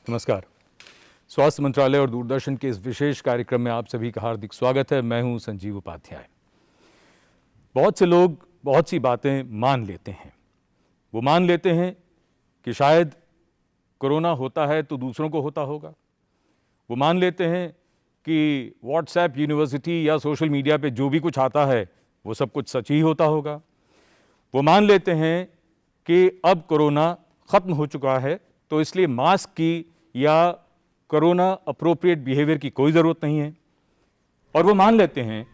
नमस्कार। स्वास्थ्य मंत्रालय और दूरदर्शन के इस विशेष कार्यक्रम में आप सभी का हार्दिक स्वागत है। मैं हूं संजीव उपाध्याय। बहुत से लोग बहुत सी बातें मान लेते हैं। वो मान लेते हैं कि शायद कोरोना होता है तो दूसरों को होता होगा। वो मान लेते हैं कि व्हाट्सएप यूनिवर्सिटी या सोशल मीडिया पे जो भी कुछ आता है वो सब कुछ सच ही होता होगा। वो मान लेते हैं कि अब कोरोना ख़त्म हो चुका है तो इसलिए मास्क की या कोरोना अप्रोप्रिएट बिहेवियर की कोई ज़रूरत नहीं है। और वो मान लेते हैं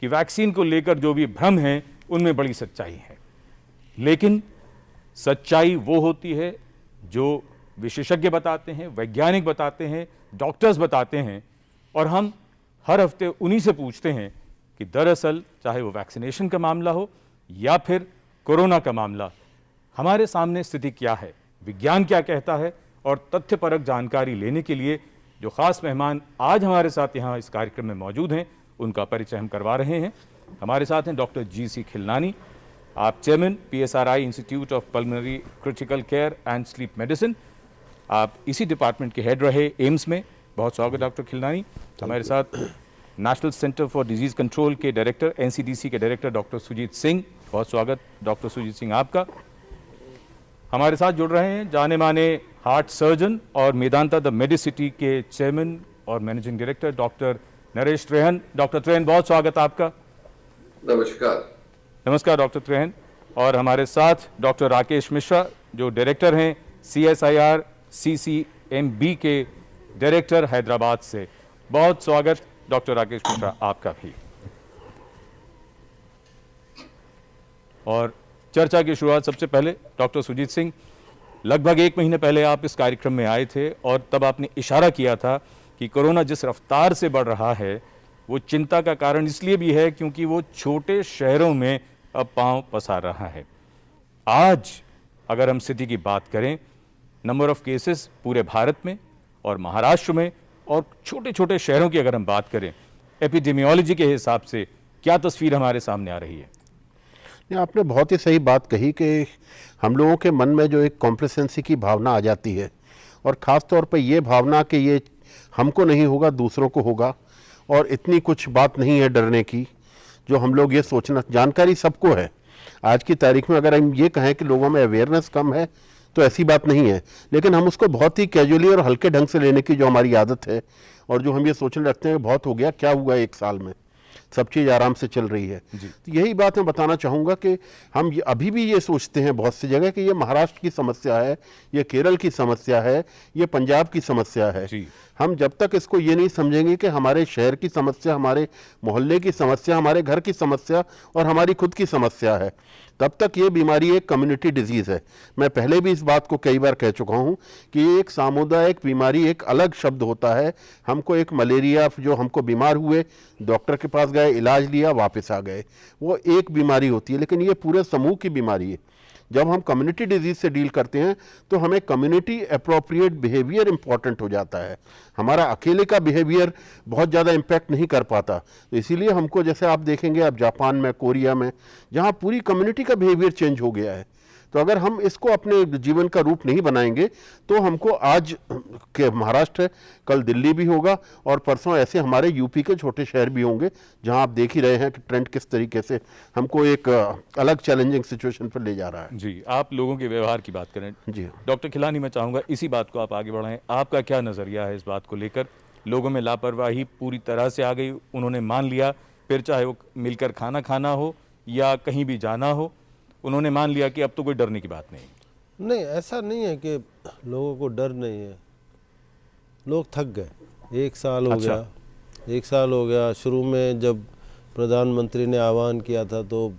कि वैक्सीन को लेकर जो भी भ्रम है उनमें बड़ी सच्चाई है। लेकिन सच्चाई वो होती है जो विशेषज्ञ बताते हैं, वैज्ञानिक बताते हैं, डॉक्टर्स बताते हैं, और हम हर हफ्ते उन्हीं से पूछते हैं कि दरअसल चाहे वो वैक्सीनेशन का मामला हो या फिर कोरोना का मामला, हमारे सामने स्थिति क्या है, विज्ञान क्या कहता है। और तथ्यपरक जानकारी लेने के लिए जो खास मेहमान आज हमारे साथ यहाँ इस कार्यक्रम में मौजूद हैं उनका परिचय हम करवा रहे हैं। हमारे साथ हैं डॉक्टर जी.सी. खिलनानी, आप chairman PSRI institute of pulmonary critical care and sleep medicine, आप इसी डिपार्टमेंट के हेड रहे एम्स में। बहुत स्वागत डॉक्टर खिलनानी। हमारे साथ national centre for disease control के डायरेक्टर, NCDC के डायरेक्टर डॉक्टर सुजीत सिंह, बहुत स्वागत डॉक्टर सुजीत सिंह आपका। हमारे साथ जुड़ रहे हैं जाने माने हार्ट सर्जन और मेदांता द मेडिसिटी के चेयरमैन और managing director doctor Naresh Trehan. Doctor Trehan, बहुत स्वागत आपका। नमस्कार। नमस्कार डॉक्टर त्रेहन। और हमारे साथ डॉक्टर राकेश मिश्रा जो डायरेक्टर हैं CSIR CCMB के डायरेक्टर हैदराबाद से। बहुत स्वागत डॉक्टर राकेश मिश्रा आपका भी। और चर्चा की शुरुआत सबसे पहले डॉक्टर सुजीत सिंह, लगभग 1 महीने पहले आप इस कार्यक्रम में आए थे और तब आपने इशारा किया था कि कोरोना जिस रफ्तार से बढ़ रहा है वो चिंता का कारण इसलिए भी है क्योंकि वो छोटे शहरों में अब पांव पसार रहा है। आज अगर हम स्थिति की बात करें, नंबर ऑफ केसेस पूरे भारत में और महाराष्ट्र में और छोटे छोटे शहरों की अगर हम बात करें, एपिडेमियोलॉजी के हिसाब से क्या तस्वीर हमारे सामने आ रही है? आपने बहुत ही सही बात कही कि हम लोगों के मन में जो एक कॉम्प्लेसेंसी की भावना आ जाती है, और ख़ास तौर पर ये भावना कि ये हमको नहीं होगा दूसरों को होगा, और इतनी कुछ बात नहीं है डरने की, जो हम लोग ये सोचना, जानकारी सबको है। आज की तारीख में अगर हम ये कहें कि लोगों में अवेयरनेस कम है तो ऐसी बात नहीं है, लेकिन हम उसको बहुत ही कैजुअली और हल्के ढंग से लेने की जो हमारी आदत है, और जो हम ये सोचने लगते हैं बहुत हो गया, क्या हुआ 1 साल में, सब चीज़ आराम से चल रही है। तो यही बात मैं बताना चाहूँगा कि हम अभी भी ये सोचते हैं बहुत सी जगह कि ये महाराष्ट्र की समस्या है, ये केरल की समस्या है, ये पंजाब की समस्या है। हम जब तक इसको ये नहीं समझेंगे कि हमारे शहर की समस्या, हमारे मोहल्ले की समस्या, हमारे घर की समस्या और हमारी खुद की समस्या है, तब तक ये बीमारी एक कम्युनिटी डिजीज़ है। मैं पहले भी इस बात को कई बार कह चुका हूँ कि ये एक सामुदायिक बीमारी, एक अलग शब्द होता है। हमको एक मलेरिया, जो हमको बीमार हुए, डॉक्टर के पास गए, इलाज लिया, वापस आ गए, वो एक बीमारी होती है, लेकिन ये पूरे समूह की बीमारी है। जब हम कम्युनिटी डिजीज़ से डील करते हैं तो हमें कम्युनिटी अप्रोप्रिएट बिहेवियर इंपॉर्टेंट हो जाता है। हमारा अकेले का बिहेवियर बहुत ज़्यादा इम्पैक्ट नहीं कर पाता। तो इसीलिए हमको, जैसे आप देखेंगे अब जापान में, कोरिया में, जहाँ पूरी कम्युनिटी का बिहेवियर चेंज हो गया है, तो अगर हम इसको अपने जीवन का रूप नहीं बनाएंगे तो हमको आज के महाराष्ट्र है, कल दिल्ली भी होगा, और परसों ऐसे हमारे यूपी के छोटे शहर भी होंगे, जहां आप देख ही रहे हैं कि ट्रेंड किस तरीके से हमको एक अलग चैलेंजिंग सिचुएशन पर ले जा रहा है। जी, आप लोगों के व्यवहार की बात करें। जी डॉक्टर खिलानी, मैं चाहूँगा इसी बात को आप आगे बढ़ाएं। आपका क्या नज़रिया है इस बात को लेकर? लोगों में लापरवाही पूरी तरह से आ गई, उन्होंने मान लिया, फिर चाहे वो मिलकर खाना खाना हो या कहीं भी जाना हो, उन्होंने मान लिया कि अब तो कोई डरने की बात नहीं। नहीं, ऐसा नहीं है कि लोगों को डर नहीं है, लोग थक गए। 1 साल हो गया, 1 साल हो गया। शुरू में जब प्रधानमंत्री ने आह्वान किया था तो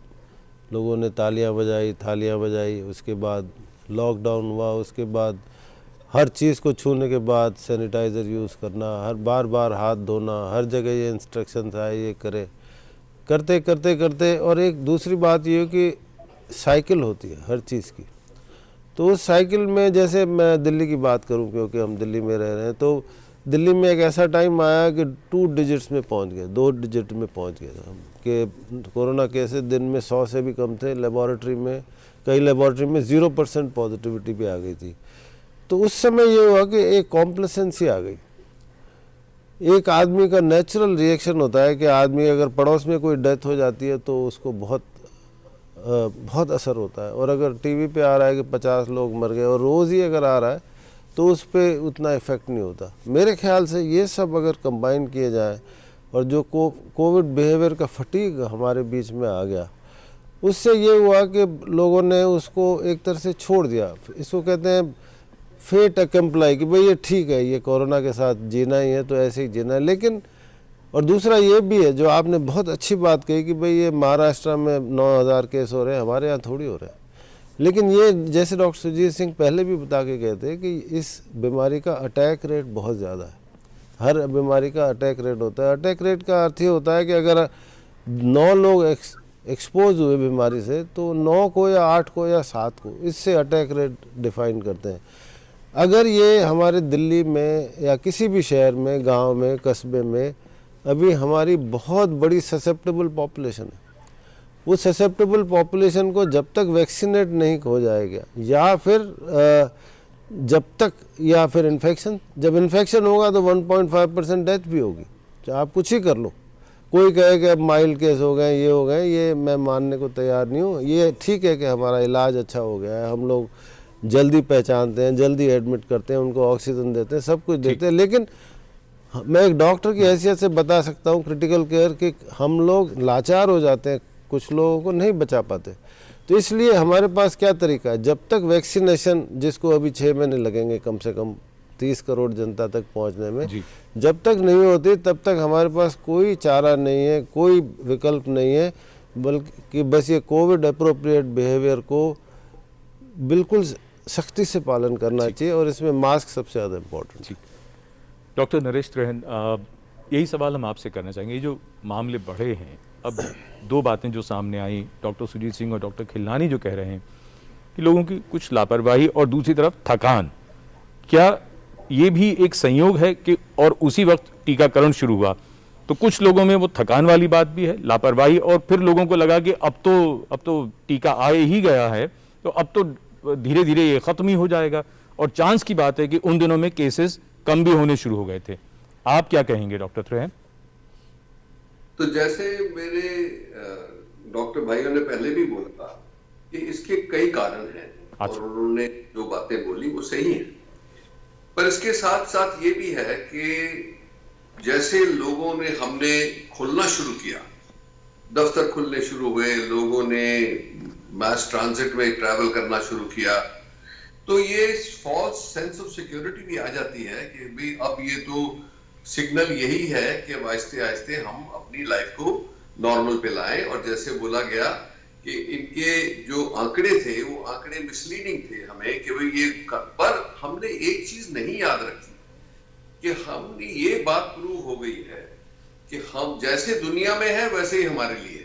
लोगों ने तालियां बजाई, थालियां बजाई। उसके बाद लॉकडाउन हुआ, उसके बाद हर चीज़ को छूने के बाद सैनिटाइज़र यूज़ करना, हर बार हाथ धोना, हर जगह ये इंस्ट्रक्शंस आए, ये करे, करते करते करते। और एक दूसरी बात ये कि साइकिल होती है हर चीज़ की, तो उस साइकिल में, जैसे मैं दिल्ली की बात करूं क्योंकि हम दिल्ली में रह रहे हैं, तो दिल्ली में एक ऐसा टाइम आया कि 2 डिजिट्स में पहुंच गए, 2 डिजिट में पहुंच गए हम कि कोरोना केसेस दिन में 100 से भी कम थे। लेबॉरेटरी में, कई लेबॉरेटरी में 0% पॉजिटिविटी भी आ गई थी। तो उस समय ये हुआ कि एक कॉम्प्लेसेंसी आ गई। एक आदमी का नेचुरल रिएक्शन होता है कि आदमी अगर पड़ोस में कोई डेथ हो जाती है तो उसको बहुत असर होता है, और अगर टीवी पे आ रहा है कि 50 लोग मर गए और रोज़ ही अगर आ रहा है तो उस पर उतना इफ़ेक्ट नहीं होता। मेरे ख्याल से ये सब अगर कंबाइन किए जाए और जो कोविड बिहेवियर का फटीग हमारे बीच में आ गया, उससे ये हुआ कि लोगों ने उसको एक तरह से छोड़ दिया। इसको कहते हैं फेट कंप्लाई, कि भाई ये ठीक है, ये कोरोना के साथ जीना ही है तो ऐसे ही जीना है। लेकिन और दूसरा ये भी है जो आपने बहुत अच्छी बात कही कि भाई ये महाराष्ट्र में 9,000 केस हो रहे हैं, हमारे यहाँ थोड़ी हो रहे हैं। लेकिन ये जैसे डॉक्टर सुजीत सिंह पहले भी बता के गए थे कि इस बीमारी का अटैक रेट बहुत ज़्यादा है। हर बीमारी का अटैक रेट होता है। अटैक रेट का अर्थ ये होता है कि अगर 9 लोग एक्सपोज हुए बीमारी से तो 9 को या 8 को या 7 को, इससे अटैक रेट डिफाइन करते हैं। अगर ये हमारे दिल्ली में या किसी भी शहर में, गांव में, कस्बे में अभी हमारी बहुत बड़ी ससेप्टेबल पॉपुलेशन है, वो ससेप्टेबल पॉपुलेशन को जब तक वैक्सीनेट नहीं हो जाएगा या फिर जब तक, या फिर इन्फेक्शन, जब इन्फेक्शन होगा तो 1.5% डेथ भी होगी, चाहे आप कुछ ही कर लो। कोई कहे कि अब माइल्ड केस हो गए, ये हो गए, ये मैं मानने को तैयार नहीं हूँ। ये ठीक है कि हमारा इलाज अच्छा हो गया है, हम लोग जल्दी पहचानते हैं, जल्दी एडमिट करते हैं, उनको ऑक्सीजन देते हैं, सब कुछ देते हैं। लेकिन मैं एक डॉक्टर की हैसियत से बता सकता हूँ क्रिटिकल केयर कि हम लोग लाचार हो जाते हैं, कुछ लोगों को नहीं बचा पाते। तो इसलिए हमारे पास क्या तरीका है, जब तक वैक्सीनेशन, जिसको अभी 6 महीने लगेंगे कम से कम 30 करोड़ जनता तक पहुंचने में, जब तक नहीं होती तब तक हमारे पास कोई चारा नहीं है, कोई विकल्प नहीं है, बल्कि बस ये कोविड अप्रोप्रिएट बिहेवियर को बिल्कुल सख्ती से पालन करना चाहिए, और इसमें मास्क सबसे ज़्यादा इम्पोर्टेंट है। डॉक्टर नरेश त्रेहन, यही सवाल हम आपसे करना चाहेंगे। ये जो मामले बढ़े हैं, अब 2 बातें जो सामने आई, डॉक्टर सुजीत सिंह और डॉक्टर खिलनानी जो कह रहे हैं कि लोगों की कुछ लापरवाही और दूसरी तरफ थकान, क्या ये भी एक संयोग है कि और उसी वक्त टीकाकरण शुरू हुआ तो कुछ लोगों में वो थकान वाली बात भी है, लापरवाही, और फिर लोगों को लगा कि अब तो टीका आ ही गया है तो अब तो धीरे धीरे ये खत्म ही हो जाएगा, और चांस की बात है कि उन दिनों में केसेस कम भी होने शुरू हो गए थे। आप क्या कहेंगे डॉक्टर त्रेहन? तो जैसे मेरे डॉक्टर भाइयों ने पहले भी बोला कि इसके कई कारण हैं, और उन्होंने जो बातें बोली वो सही हैं, पर इसके साथ साथ ये भी है कि जैसे हमने खुलना शुरू किया, दफ्तर खुलने शुरू हुए, लोगों ने मास ट्रांजिट में ट्रैवल करना शुरू किया, तो ये फॉल्स सेंस ऑफ सिक्योरिटी भी आ जाती है कि भाई अब ये तो सिग्नल यही है कि आहिस्ते आहिस्ते हम अपनी लाइफ को नॉर्मल पे लाएं। और जैसे बोला गया कि इनके जो आंकड़े थे वो आंकड़े मिसलीडिंग थे हमें, कि भाई ये, पर हमने एक चीज नहीं याद रखी कि हमने ये बात प्रूव हो गई है कि हम जैसे दुनिया में है वैसे ही हमारे लिए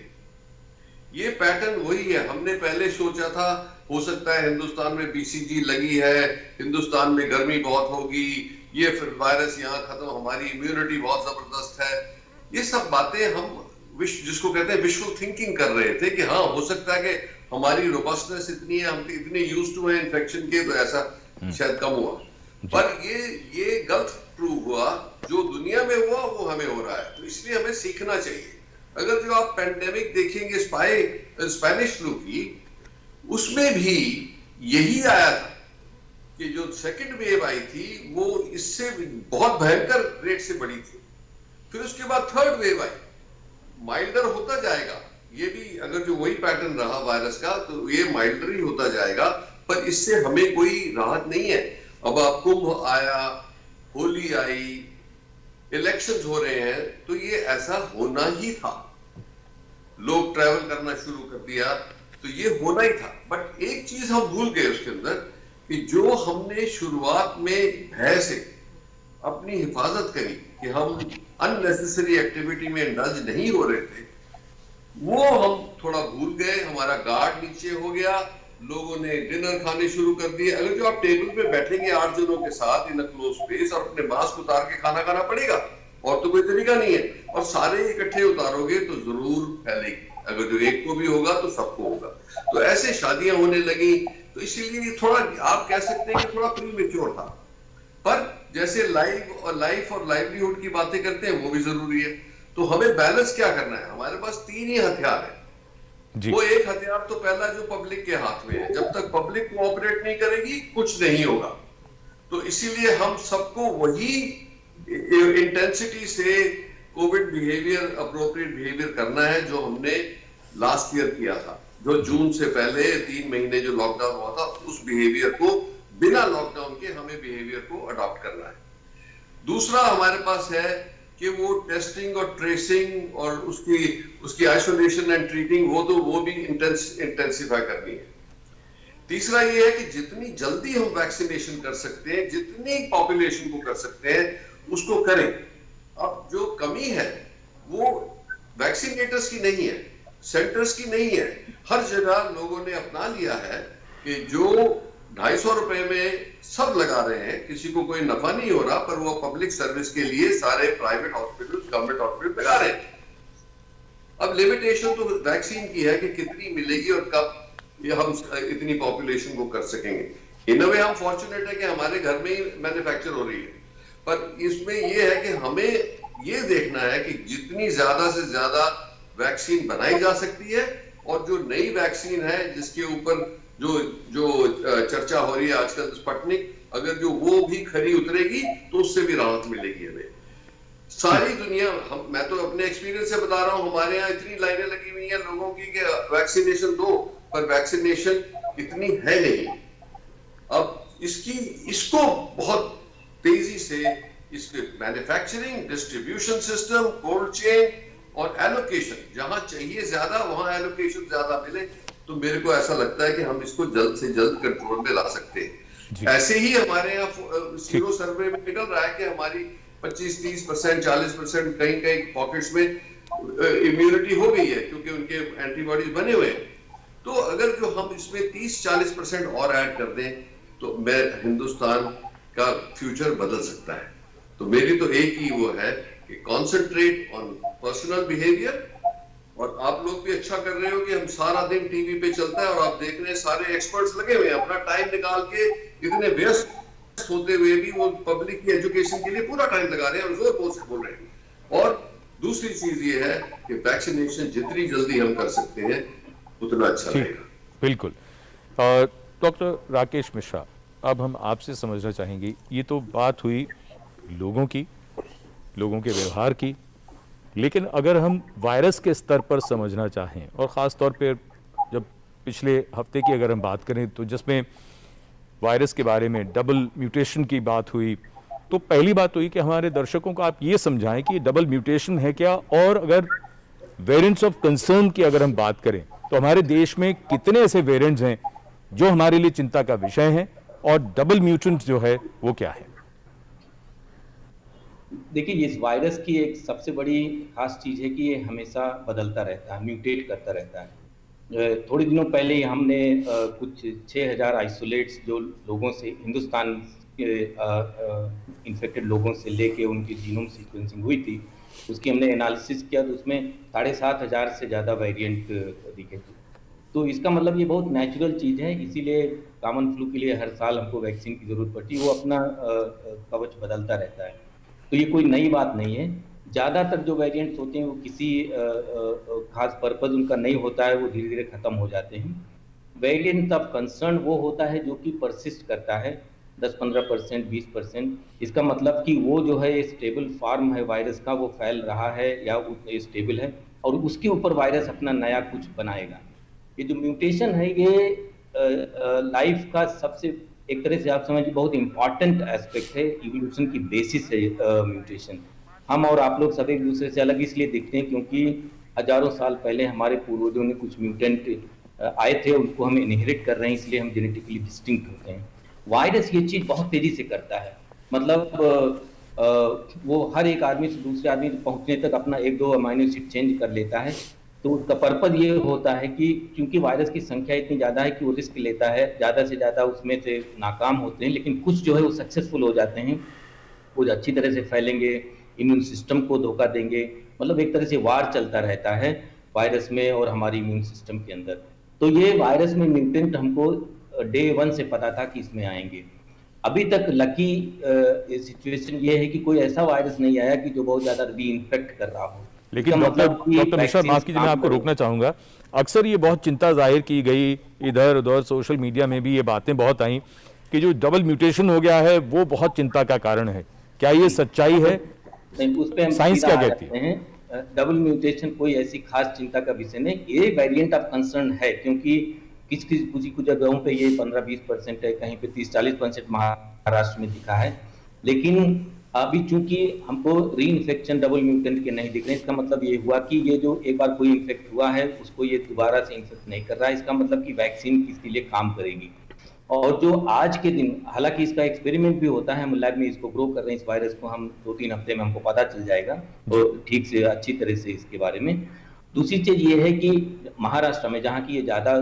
ये पैटर्न वही है। हमने पहले सोचा था हो सकता है हिंदुस्तान में BCG लगी है, हिंदुस्तान में गर्मी बहुत होगी, ये फिर वायरस यहाँ खत्म, हमारी इम्यूनिटी बहुत जबरदस्त है। ये सब बातें हम जिसको कहते हैं विशुअल थिंकिंग कर रहे थे कि हाँ हो सकता है कि हमारी रोबस्टनेस इतनी है, हम इतने यूज्ड टू हैं इन्फेक्शन के, तो ऐसा शायद कम हुआ। पर ये गलत प्रूव हुआ, जो दुनिया में हुआ वो हमें हो रहा है। तो इसलिए हमें सीखना चाहिए। अगर जो आप पेंडेमिक देखेंगे स्पेनिश फ्लू की, उसमें भी यही आया था कि जो सेकंड वेव आई थी वो इससे बहुत भयंकर रेट से बढ़ी थी। फिर उसके बाद थर्ड वेव आई, माइल्डर होता जाएगा। ये भी अगर जो वही पैटर्न रहा वायरस का तो ये माइल्डर ही होता जाएगा, पर इससे हमें कोई राहत नहीं है। अब आप कुंभ आया, होली आई, इलेक्शंस हो रहे हैं, तो ये ऐसा होना ही था। लोग ट्रैवल करना शुरू कर दिया तो ये होना ही था। बट एक चीज हम भूल गए उसके अंदर कि जो हमने शुरुआत में भय से अपनी हिफाजत करी कि हम अननेसेसरी एक्टिविटी में इंडल्ज नहीं हो रहे थे, वो हम थोड़ा भूल गए। हमारा गार्ड नीचे हो गया, लोगों ने डिनर खाने शुरू कर दिए। अगर जो आप टेबल पे बैठेंगे 8 जनों के साथ इन अ क्लोज स्पेस और अपने मास्क उतार के खाना खाना पड़ेगा, और तो कोई तरीका नहीं है। और सारे इकट्ठे उतारोगे तो जरूर फैलेगी, अगर जो एक को भी होगा तो सबको होगा। तो ऐसे शादियां होने लगी, तो तो इसीलिए थोड़ा आप कह सकते हैं कि थोड़ा प्रीमेच्योर था। पर जैसे लाइफ और लाइवलीहुड की बातें करते हैं वो भी जरूरी है। तो हमें बैलेंस क्या करना है, हमारे पास 3 ही हथियार है। वो एक हथियार तो पहला जो पब्लिक के हाथ में है, जब तक पब्लिक कोऑपरेट नहीं करेगी कुछ नहीं होगा। तो इसीलिए हम सबको वही इंटेंसिटी से कोविड बिहेवियर, अप्रोप्रिएट बिहेवियर करना है जो हमने लास्ट ईयर किया था। जो जून से पहले 3 महीने जो लॉकडाउन हुआ था, उस बिहेवियर को बिना लॉकडाउन के हमें बिहेवियर को अडॉप्ट करना है। दूसरा हमारे पास है कि वो टेस्टिंग और ट्रेसिंग और उसकी आइसोलेशन एंड ट्रीटिंग वो भी इंटेंसिफाई करनी है। तीसरा ये है कि जितनी जल्दी हम वैक्सीनेशन कर सकते हैं, जितनी पॉपुलेशन को कर सकते हैं, उसको करें। अब जो कमी है वो वैक्सीनेटर्स की नहीं है, सेंटर्स की नहीं है। हर जगह लोगों ने अपना लिया है कि जो 250 रुपए में सब लगा रहे हैं, किसी को कोई नफा नहीं हो रहा, पर वो पब्लिक सर्विस के लिए सारे प्राइवेट हॉस्पिटल, गवर्नमेंट हॉस्पिटल लगा रहे हैं। अब लिमिटेशन तो वैक्सीन की है कि कितनी मिलेगी और कब ये हम इतनी पॉपुलेशन को कर सकेंगे। इन अ वे हम फॉर्चुनेट है कि हमारे घर में ही मैन्युफैक्चर हो रही है, पर इसमें ये है कि हमें ये देखना है कि जितनी ज्यादा से ज्यादा वैक्सीन बनाई जा सकती है, और जो नई वैक्सीन है जिसके ऊपर जो चर्चा हो रही है आजकल, स्पुतनिक, अगर जो वो भी खरी उतरेगी तो उससे भी राहत मिलेगी हमें। सारी दुनिया, मैं तो अपने एक्सपीरियंस से बता रहा हूं, हमारे यहाँ इतनी लाइनें लगी हुई हैं लोगों की कि वैक्सीनेशन दो, पर वैक्सीनेशन इतनी है नहीं। अब इसको बहुत तेजी से इसके manufacturing, distribution system, cold chain और एलोकेशन, जहां चाहिए ज्यादा वहां एलोकेशन ज्यादा मिले, तो मेरे को ऐसा लगता है कि हम इसको जल्द से जल्द कंट्रोल में ला सकते हैं। ऐसे ही हमारे यहाँ सीरो सर्वे में निकल रहा है कि हमारी 25-30%, 40%, कहीं कहीं पॉकेट्स में इम्यूनिटी हो गई है क्योंकि उनके एंटीबॉडीज बने हुए हैं। तो अगर जो हम इसमें 30-40% और ऐड कर दें तो हिंदुस्तान का फ्यूचर बदल सकता है। तो मेरी तो एक ही वो है कि कॉन्सेंट्रेट ऑन पर्सनल बिहेवियर। और आप लोग भी अच्छा कर रहे हो कि हम सारा दिन टीवी पे चलता है और आप देख रहे हैं सारे एक्सपर्ट्स लगे हुए हैं, अपना टाइम निकाल के इतने व्यस्त होते हुए भी वो पब्लिक की एजुकेशन के लिए पूरा टाइम लगा रहे हैं और जोर जोर से बोल रहे हैं। और दूसरी चीज ये है कि वैक्सीनेशन जितनी जल्दी हम कर सकते हैं उतना अच्छा रहेगा। बिल्कुल। डॉक्टर राकेश मिश्रा, अब हम आपसे समझना चाहेंगे, ये तो बात हुई लोगों की, लोगों के व्यवहार की, लेकिन अगर हम वायरस के स्तर पर समझना चाहें, और ख़ास तौर पर जब पिछले हफ्ते की अगर हम बात करें तो जिसमें वायरस के बारे में डबल म्यूटेशन की बात हुई, तो पहली बात हुई कि हमारे दर्शकों को आप ये समझाएं कि डबल म्यूटेशन है क्या, और अगर वेरिएंट्स ऑफ कंसर्न की अगर हम बात करें तो हमारे देश में कितने ऐसे वेरिएंट्स हैं जो हमारे लिए चिंता का विषय हैं, और डबल म्यूटेंट जो है वो क्या है? देखिए, इस वायरस की एक सबसे बड़ी खास चीज़ है कि ये हमेशा बदलता रहता है, म्यूटेट करता रहता है। थोड़े दिनों पहले ही हमने कुछ 6000 आइसोलेट्स जो लोगों से, हिंदुस्तान के इन्फेक्टेड लोगों से लेके उनकी जीनोम सीक्वेंसिंग हुई थी, उसकी हमने एनालिसिस किया तो उसमें 7500 से ज़्यादा वेरिएंट दिखे थे। तो इसका मतलब ये बहुत नेचुरल चीज़ है, इसीलिए कॉमन फ्लू के लिए हर साल हमको वैक्सीन की ज़रूरत पड़ती है, वो अपना कवच बदलता रहता है। तो ये कोई नई बात नहीं है। ज़्यादातर जो वेरिएंट्स होते हैं वो किसी खास पर्पज़ उनका नहीं होता है, वो धीरे धीरे ख़त्म हो जाते हैं। वेरिएंट ऑफ कंसर्न वो होता है जो कि परसिस्ट करता है 10-15%, 20%। इसका मतलब कि वो जो है स्टेबल फॉर्म है वायरस का, वो फैल रहा है या स्टेबल है, और उसके ऊपर वायरस अपना नया कुछ बनाएगा। ये जो म्यूटेशन है ये लाइफ का सबसे, एक तरह से आप समझिए, बहुत इंपॉर्टेंट एस्पेक्ट है, इवोल्यूशन की बेसिस है म्यूटेशन। हम और आप लोग सब एक दूसरे से अलग इसलिए दिखते हैं क्योंकि हजारों साल पहले हमारे पूर्वजों ने कुछ म्यूटेंट आए थे, उनको हम इनहेरिट कर रहे हैं, इसलिए हम जेनेटिकली डिस्टिंक्ट होते हैं। वायरस ये चीज़ बहुत तेजी से करता है, मतलब वो हर एक आदमी से दूसरे आदमी तक पहुंचने तक अपना 1-2 अमाइनो एसिड चेंज कर लेता है। तो उसका पर्पज ये होता है कि क्योंकि वायरस की संख्या इतनी ज़्यादा है कि वो रिस्क लेता है, ज़्यादा से ज़्यादा उसमें से नाकाम होते हैं, लेकिन कुछ जो है वो सक्सेसफुल हो जाते हैं, वो अच्छी तरह से फैलेंगे, इम्यून सिस्टम को धोखा देंगे, मतलब एक तरह से वार चलता रहता है वायरस में और हमारी इम्यून सिस्टम के अंदर। तो ये वायरस में म्यूटेंट हमको डे 1 से पता था कि इसमें आएंगे। अभी तक लकी सिचुएशन ये है कि कोई ऐसा वायरस नहीं आया कि जो बहुत ज्यादा रीइंफेक्ट कर रहा हो। लेकिन इसका डॉक्टर मतलब कि डॉक्टर मिश्रा, माफ वैक्सीन कीजिए, मैं काम आपको कर रोकना चाहूंगा। अक्सर ये बहुत चिंता जाहिर की गई, इधर उधर सोशल मीडिया में भी ये बातें बहुत आई कि जो डबल म्यूटेशन हो गया है वो बहुत चिंता का कारण है। क्या ये सच्चाई है? नहीं, उस पे हम साइंस सीधा क्या आ कहती जाते हैं। डबल म्यूटेशन कोई ऐसी खास चिंता का विषय नहीं, ये वेरिएंट ऑफ कंसर्न है, क्योंकि कुछ जगहों पे ये 15-20% है, कहीं पे 30-40% महाराष्ट्र में दिखा है। लेकिन अभी चूंकि हमको री इन्फेक्शन डबल म्यूटेंट के नहीं दिख रहे, इसका मतलब ये हुआ कि ये जो एक बार कोई इन्फेक्ट हुआ है उसको ये दोबारा से इन्फेक्ट नहीं कर रहा है। इसका मतलब कि वैक्सीन इसके लिए काम करेगी। और जो आज के दिन, हालांकि इसका एक्सपेरिमेंट भी होता है, हम लैब में इसको ग्रो कर रहे हैं, इस वायरस को हम 2-3 हफ्ते में हमको पता चल जाएगा तो ठीक से अच्छी तरह से इसके बारे में। दूसरी चीज ये है कि महाराष्ट्र में जहाँ की ये ज्यादा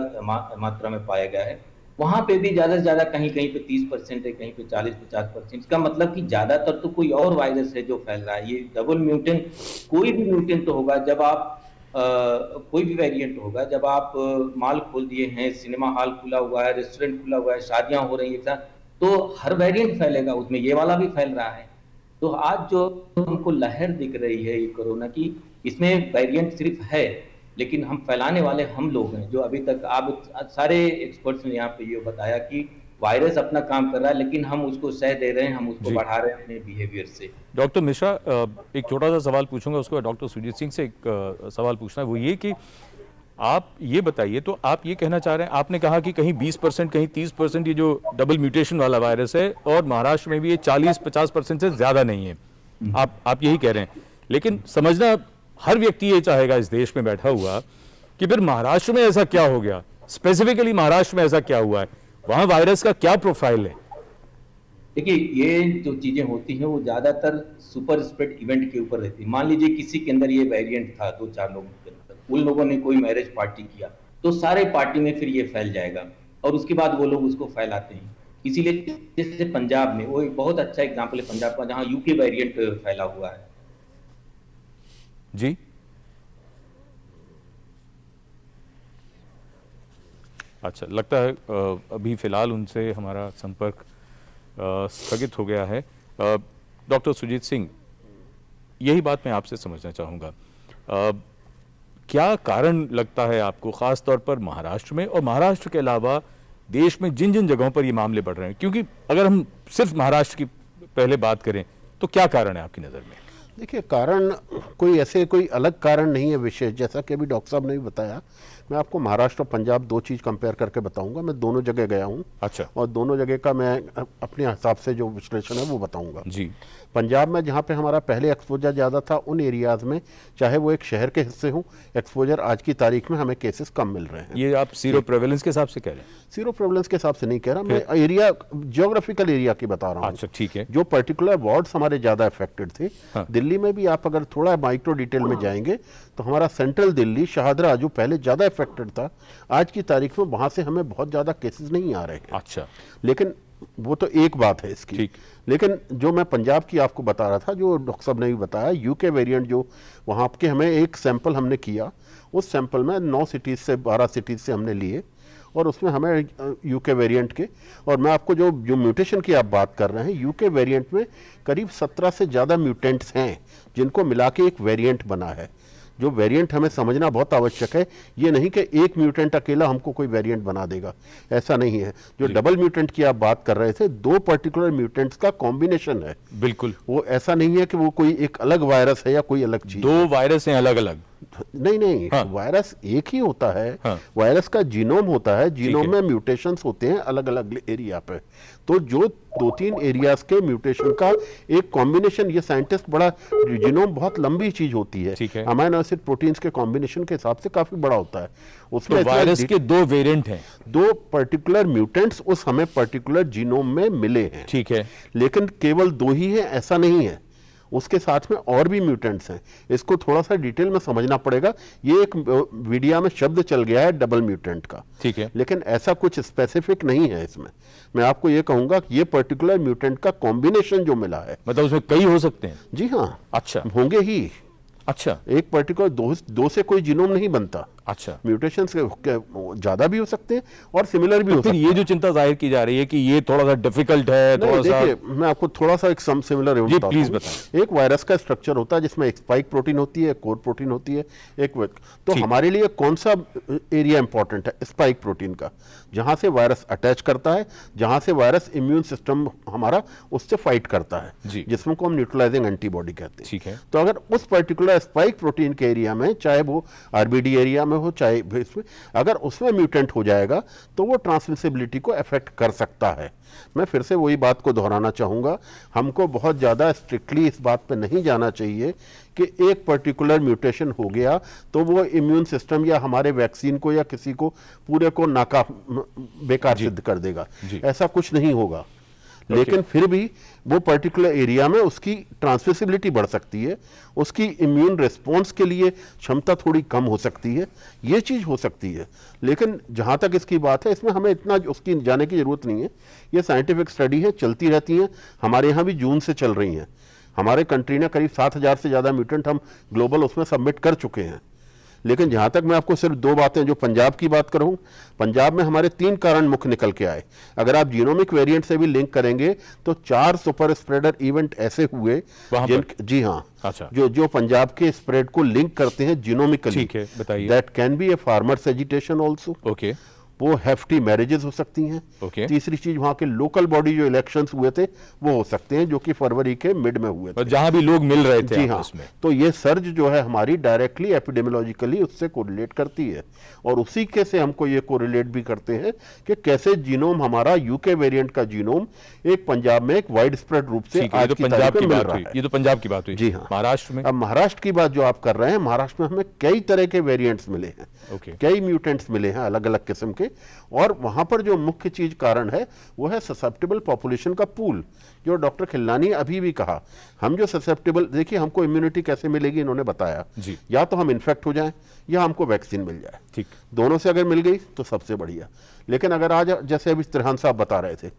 मात्रा में पाया गया है, वहां पे भी ज्यादा से ज्यादा कहीं कहीं पे 30% है, कहीं पे 40-50%। इसका मतलब कि ज्यादातर तो कोई और वायरस है जो फैल रहा है। ये डबल म्यूटेंट, कोई भी म्यूटेंट तो होगा जब आप कोई भी वेरिएंट होगा जब आप मॉल खोल दिए हैं, सिनेमा हॉल खुला हुआ है, रेस्टोरेंट खुला हुआ है, शादियां हो रही है, तो हर वेरिएंट फैलेगा, उसमें ये वाला भी फैल रहा है। तो आज जो हमको लहर दिख रही है ये कोरोना की, इसमें वेरिएंट सिर्फ है, लेकिन हम फैलाने वाले हम लोग हैं। जो अभी तक आप सारे एक्सपर्ट्स ने यहाँ पे ये बताया कि वायरस अपना काम कर रहा है, लेकिन हम उसको सह दे रहे हैं, हम उसको बढ़ा रहे हैं अपने बिहेवियर से। डॉक्टर मिश्रा, एक छोटा सा सवाल पूछूंगा, उसके बाद डॉक्टर सुजीत सिंह से एक सवाल पूछना है, वो ये कि आप ये बताइए, तो आप ये कहना चाह रहे हैं, आपने कहा कि कहीं 20% कहीं 30% ये जो डबल म्यूटेशन वाला वायरस है, और महाराष्ट्र में भी ये 40-50% से ज्यादा नहीं है, आप यही कह रहे हैं। लेकिन समझना हर व्यक्ति ये चाहेगा इस देश में बैठा हुआ कि फिर महाराष्ट्र में ऐसा क्या हो गया, स्पेसिफिकली महाराष्ट्र में ऐसा क्या हुआ है, वहां वायरस का क्या प्रोफाइल है? देखिए, ये जो चीजें होती हैं वो ज्यादातर सुपर स्प्रेड इवेंट के ऊपर रहती है। मान लीजिए किसी के अंदर ये वेरिएंट था 2-4 लोगों के अंदर, उन लोगों ने कोई मैरिज पार्टी किया तो सारे पार्टी में फिर ये फैल जाएगा और उसके बाद वो लोग उसको फैलाते हैं। इसीलिए जैसे पंजाब में, वो एक बहुत अच्छा एग्जाम्पल है पंजाब का, जहाँ यूके वेरिएंट फैला हुआ है। जी, अच्छा, लगता है अभी फिलहाल उनसे हमारा संपर्क स्थगित हो गया है। डॉक्टर सुजीत सिंह, यही बात मैं आपसे समझना चाहूँगा, क्या कारण लगता है आपको खास तौर पर महाराष्ट्र में और महाराष्ट्र के अलावा देश में जिन जिन जगहों पर ये मामले बढ़ रहे हैं? क्योंकि अगर हम सिर्फ महाराष्ट्र की पहले बात करें तो क्या कारण है आपकी नज़र में? देखिए, कारण कोई अलग कारण नहीं है विशेष, जैसा कि अभी डॉक्टर साहब ने भी बताया। मैं आपको महाराष्ट्र और पंजाब दो चीज़ कंपेयर करके बताऊंगा। मैं दोनों जगह गया हूं, अच्छा, और दोनों जगह का मैं अपने हिसाब से जो विश्लेषण है वो बताऊंगा। जी, पंजाब में जहाँ पे हमारा पहले एक्सपोजर ज़्यादा था, उन एरियाज़ में, चाहे वो एक शहर के हिस्से हों, एक्सपोजर आज की तारीख में हमें केसेस कम मिल रहे हैं। ये आप सीरो प्रेवेलेंस के हिसाब से कह रहे हैं? सीरो प्रेवलेंस के हिसाब से नहीं कह रहा मैं, एरिया ज्योग्राफिकल एरिया की बता रहा हूँ। अच्छा, ठीक है। जो पर्टिकुलर वार्ड्स हमारे ज़्यादा अफेक्टेड थे, हाँ। दिल्ली में भी आप अगर थोड़ा माइक्रो डिटेल में जाएंगे तो हमारा सेंट्रल दिल्ली, शाहदरा जो पहले ज़्यादा अफेक्टेड था, आज की तारीख में वहाँ से हमें बहुत ज़्यादा केसेस नहीं आ रहे हैं। अच्छा, लेकिन वो तो एक बात है इसकी। ठीक। लेकिन जो मैं पंजाब की आपको बता रहा था, जो डॉक्टर साहब ने भी बताया, यूके वेरिएंट जो वहाँ के, हमें एक सैंपल हमने किया, उस सैंपल में 9 सिटीज़ से 12 सिटीज़ से हमने लिए और उसमें हमें यूके वेरिएंट के, और मैं आपको जो म्यूटेशन की आप बात कर रहे हैं, यूके वेरिएंट में करीब 17 से ज़्यादा म्यूटेंट्स हैं जिनको मिला के एक वेरिएंट बना है। जो वेरिएंट हमें समझना बहुत आवश्यक है, ये नहीं कि एक म्यूटेंट अकेला हमको कोई वेरिएंट बना देगा, ऐसा नहीं है। जो डबल म्यूटेंट की आप बात कर रहे थे, 2 पर्टिकुलर म्यूटेंट्स का कॉम्बिनेशन है। बिल्कुल, वो ऐसा नहीं है कि वो कोई एक अलग वायरस है या कोई अलग चीज। 2 वायरस हैं अलग अलग? नहीं, हाँ। वायरस एक ही होता है। हाँ। वायरस का जीनोम होता है, जीनोम है। में म्यूटेशंस होते हैं अलग अलग एरिया पे। तो जो 2-3 एरियाज के म्यूटेशन का एक कॉम्बिनेशन, ये साइंटिस्ट बड़ा, जीनोम बहुत लंबी चीज होती है, ठीक है। अमीनो एसिड प्रोटीन्स के कॉम्बिनेशन के हिसाब से काफी बड़ा होता है। उसमें तो इतना वायरस के 2 वेरिएंट हैं? 2 पर्टिकुलर म्यूटेंट्स उस हमें पर्टिकुलर जीनोम में मिले हैं, ठीक है। लेकिन केवल 2 ही है ऐसा नहीं है, उसके साथ में और भी म्यूटेंट्स हैं। इसको थोड़ा सा डिटेल में समझना पड़ेगा। ये एक मीडिया में शब्द चल गया है डबल म्यूटेंट का, ठीक है, लेकिन ऐसा कुछ स्पेसिफिक नहीं है इसमें। मैं आपको ये कहूंगा कि ये पर्टिकुलर म्यूटेंट का कॉम्बिनेशन जो मिला है, मतलब उसमें कई हो सकते हैं? जी हाँ, अच्छा, होंगे ही। अच्छा, एक पर्टिकुलर दो से कोई जीनोम नहीं बनता। अच्छा, म्यूटेशंस ज़्यादा भी हो सकते हैं और सिमिलर भी हो सकते हैं। ये जो चिंता जाहिर की जा रही है कि ये थोड़ा सा डिफिकल्ट है, थोड़ा सा, देखिए मैं आपको थोड़ा सा एक सिमिलर प्लीज बताएं। एक वायरस का स्ट्रक्चर होता है जिसमें एक स्पाइक प्रोटीन होती है, कोर प्रोटीन होती है, तो हमारे लिए कौन सा एरिया इंपॉर्टेंट है? स्पाइक प्रोटीन का, जहां से वायरस अटैच करता है, जहां से वायरस इम्यून सिस्टम हमारा उससे फाइट करता है, जिसमें को हम न्यूट्रलाइजिंग एंटीबॉडी कहते हैं। ठीक है। तो अगर उस पर्टिकुलर स्पाइक प्रोटीन के एरिया में, चाहे वो आरबीडी एरिया में हो चाहे इसमें, अगर उसमें म्यूटेंट हो जाएगा तो वो ट्रांसमिसिबिलिटी को अफेक्ट कर सकता है। मैं फिर से वही बात को दोहराना चाहूँगा, हमको बहुत ज़्यादा स्ट्रिक्टली इस बात पे नहीं जाना चाहिए कि एक पर्टिकुलर म्यूटेशन हो गया तो वो इम्यून सिस्टम या हमारे वैक्सीन को या किसी को पूरे को बेकार सिद्ध कर देगा। ऐसा कुछ नहीं होगा, लेकिन फिर भी वो पर्टिकुलर एरिया में उसकी ट्रांसमिसिबिलिटी बढ़ सकती है, उसकी इम्यून रिस्पॉन्स के लिए क्षमता थोड़ी कम हो सकती है, ये चीज़ हो सकती है। लेकिन जहाँ तक इसकी बात है, इसमें हमें इतना उसकी जाने की ज़रूरत नहीं है। ये साइंटिफिक स्टडी है, चलती रहती हैं, हमारे यहाँ भी जून से चल रही हैं। हमारे कंट्री ने करीब 7,000 से ज़्यादा म्यूटेंट हम ग्लोबल उसमें सबमिट कर चुके हैं। लेकिन जहाँ तक मैं आपको सिर्फ 2 बातें, जो पंजाब की बात करूँ, पंजाब में हमारे 3 कारण मुख्य निकल के आए। अगर आप जीनोमिक वेरिएंट से भी लिंक करेंगे तो 4 सुपर स्प्रेडर इवेंट ऐसे हुए जी हाँ, अच्छा, जो पंजाब के स्प्रेड को लिंक करते हैं जीनोमिकली। ठीक है, बताइए। That can be A farmers agitation also. Okay. वो हेफ्टी मैरिजेस हो सकती हैं। तीसरी चीज, वहां के लोकल बॉडी जो इलेक्शंस हुए थे वो हो सकते हैं, जो कि फरवरी के मिड में हुए थे, जहां भी लोग मिल रहे थे। जी हाँ, तो ये सर्ज जो है हमारी डायरेक्टली एपिडेमियोलॉजिकली उससे कोरिलेट करती है, और उसी के से हमको ये कोरिलेट भी करते हैं कि कैसे जीनोम हमारा यूके वेरिएंट का जीनोम एक पंजाब में एक वाइड स्प्रेड रूप से आज की तारीख में मिल रहा है। ये तो पंजाब की बात हुई। जी हाँ। महाराष्ट्र में, अब महाराष्ट्र की बात जो आप कर रहे हैं, महाराष्ट्र में हमें कई तरह के वेरिएंट्स मिले हैं, कई म्यूटेंट्स मिले हैं अलग अलग किस्म के, और वहां पर जो मुख्य चीज कारण है वो है ससेप्टेबल पॉपुलेशन का पूल, जो डॉक्टर खिल्लानी अभी भी कहा। हम जो ससेप्टेबल, देखिए हमको इम्यूनिटी कैसे मिलेगी, इन्होंने बताया, या तो हम इन्फेक्ट हो जाएं या हमको वैक्सीन मिल जाए। ठीक, दोनों से अगर मिल गई तो सबसे बढ़िया। लेकिन अगर आज जैसे अभी त्रिहान साहब बता रहे थे,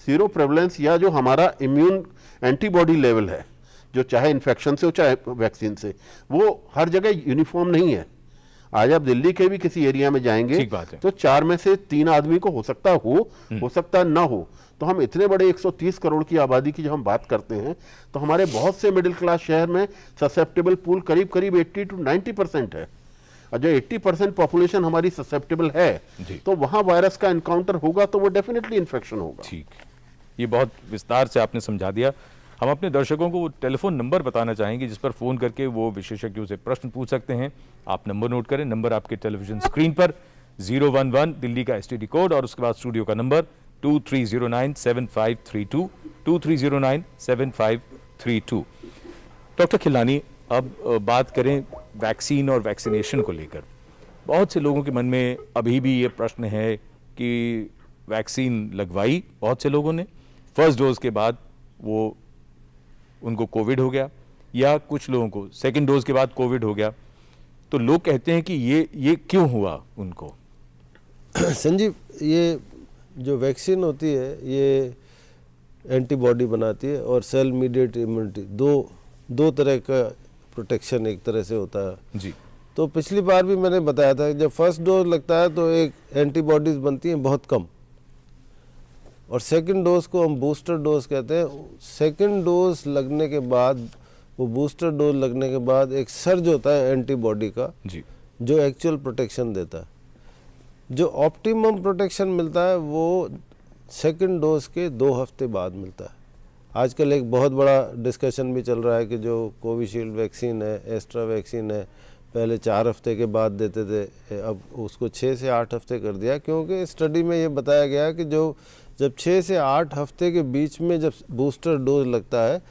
सीरो प्रेवलेंस या जो हमारा इम्यून एंटीबॉडी लेवल है, जो चाहे इन्फेक्शन से हो चाहे वैक्सीन से, वो हर जगह यूनिफॉर्म नहीं है। आज आप दिल्ली के भी किसी एरिया में जाएंगे तो 4 में से 3 आदमी को हो सकता ना हो। तो हम इतने बड़े 130 करोड़ की आबादी की जब हम बात करते हैं, तो हमारे बहुत से मिडिल क्लास शहर में ससेप्टेबल पूल करीब 80 to 90% है। और जो 80% पॉपुलेशन हमारी ससेप्टेबल है, तो वहां वायरस का एनकाउंटर होगा तो वो डेफिनेटली इन्फेक्शन होगा। ठीक, ये बहुत विस्तार से आपने समझा दिया। हम अपने दर्शकों को वो टेलीफोन नंबर बताना चाहेंगे जिस पर फ़ोन करके वो विशेषज्ञों से प्रश्न पूछ सकते हैं। आप नंबर नोट करें, नंबर आपके टेलीविजन स्क्रीन पर, 011 दिल्ली का STD कोड, और उसके बाद स्टूडियो का नंबर 23097532, 23097532। डॉक्टर खिल्लानी, अब बात करें वैक्सीन और वैक्सीनेशन को लेकर। बहुत से लोगों के मन में अभी भी ये प्रश्न है कि वैक्सीन लगवाई बहुत से लोगों ने, फर्स्ट डोज के बाद वो उनको कोविड हो गया, या कुछ लोगों को सेकंड डोज के बाद कोविड हो गया, तो लोग कहते हैं कि ये क्यों हुआ उनको? संजीव, ये जो वैक्सीन होती है ये एंटीबॉडी बनाती है, और सेल मीडिएट इम्यूनिटी, दो तरह का प्रोटेक्शन एक तरह से होता है जी। तो पिछली बार भी मैंने बताया था, जब फर्स्ट डोज लगता है तो एक एंटीबॉडीज बनती हैं बहुत कम, और सेकंड डोज को हम बूस्टर डोज कहते हैं। सेकंड डोज लगने के बाद, वो बूस्टर डोज लगने के बाद एक सर्ज होता है एंटीबॉडी का जी, जो एक्चुअल प्रोटेक्शन देता है। जो ऑप्टिमम प्रोटेक्शन मिलता है वो सेकंड डोज के 2 हफ्ते बाद मिलता है। आजकल एक बहुत बड़ा डिस्कशन भी चल रहा है कि जो कोविशील्ड वैक्सीन है, एस्ट्रा वैक्सीन है, पहले 4 हफ्ते के बाद देते थे, अब उसको 6 से 8 हफ्ते कर दिया, क्योंकि स्टडी में ये बताया गया कि जब 6 से 8 हफ्ते के बीच में जब बूस्टर डोज लगता है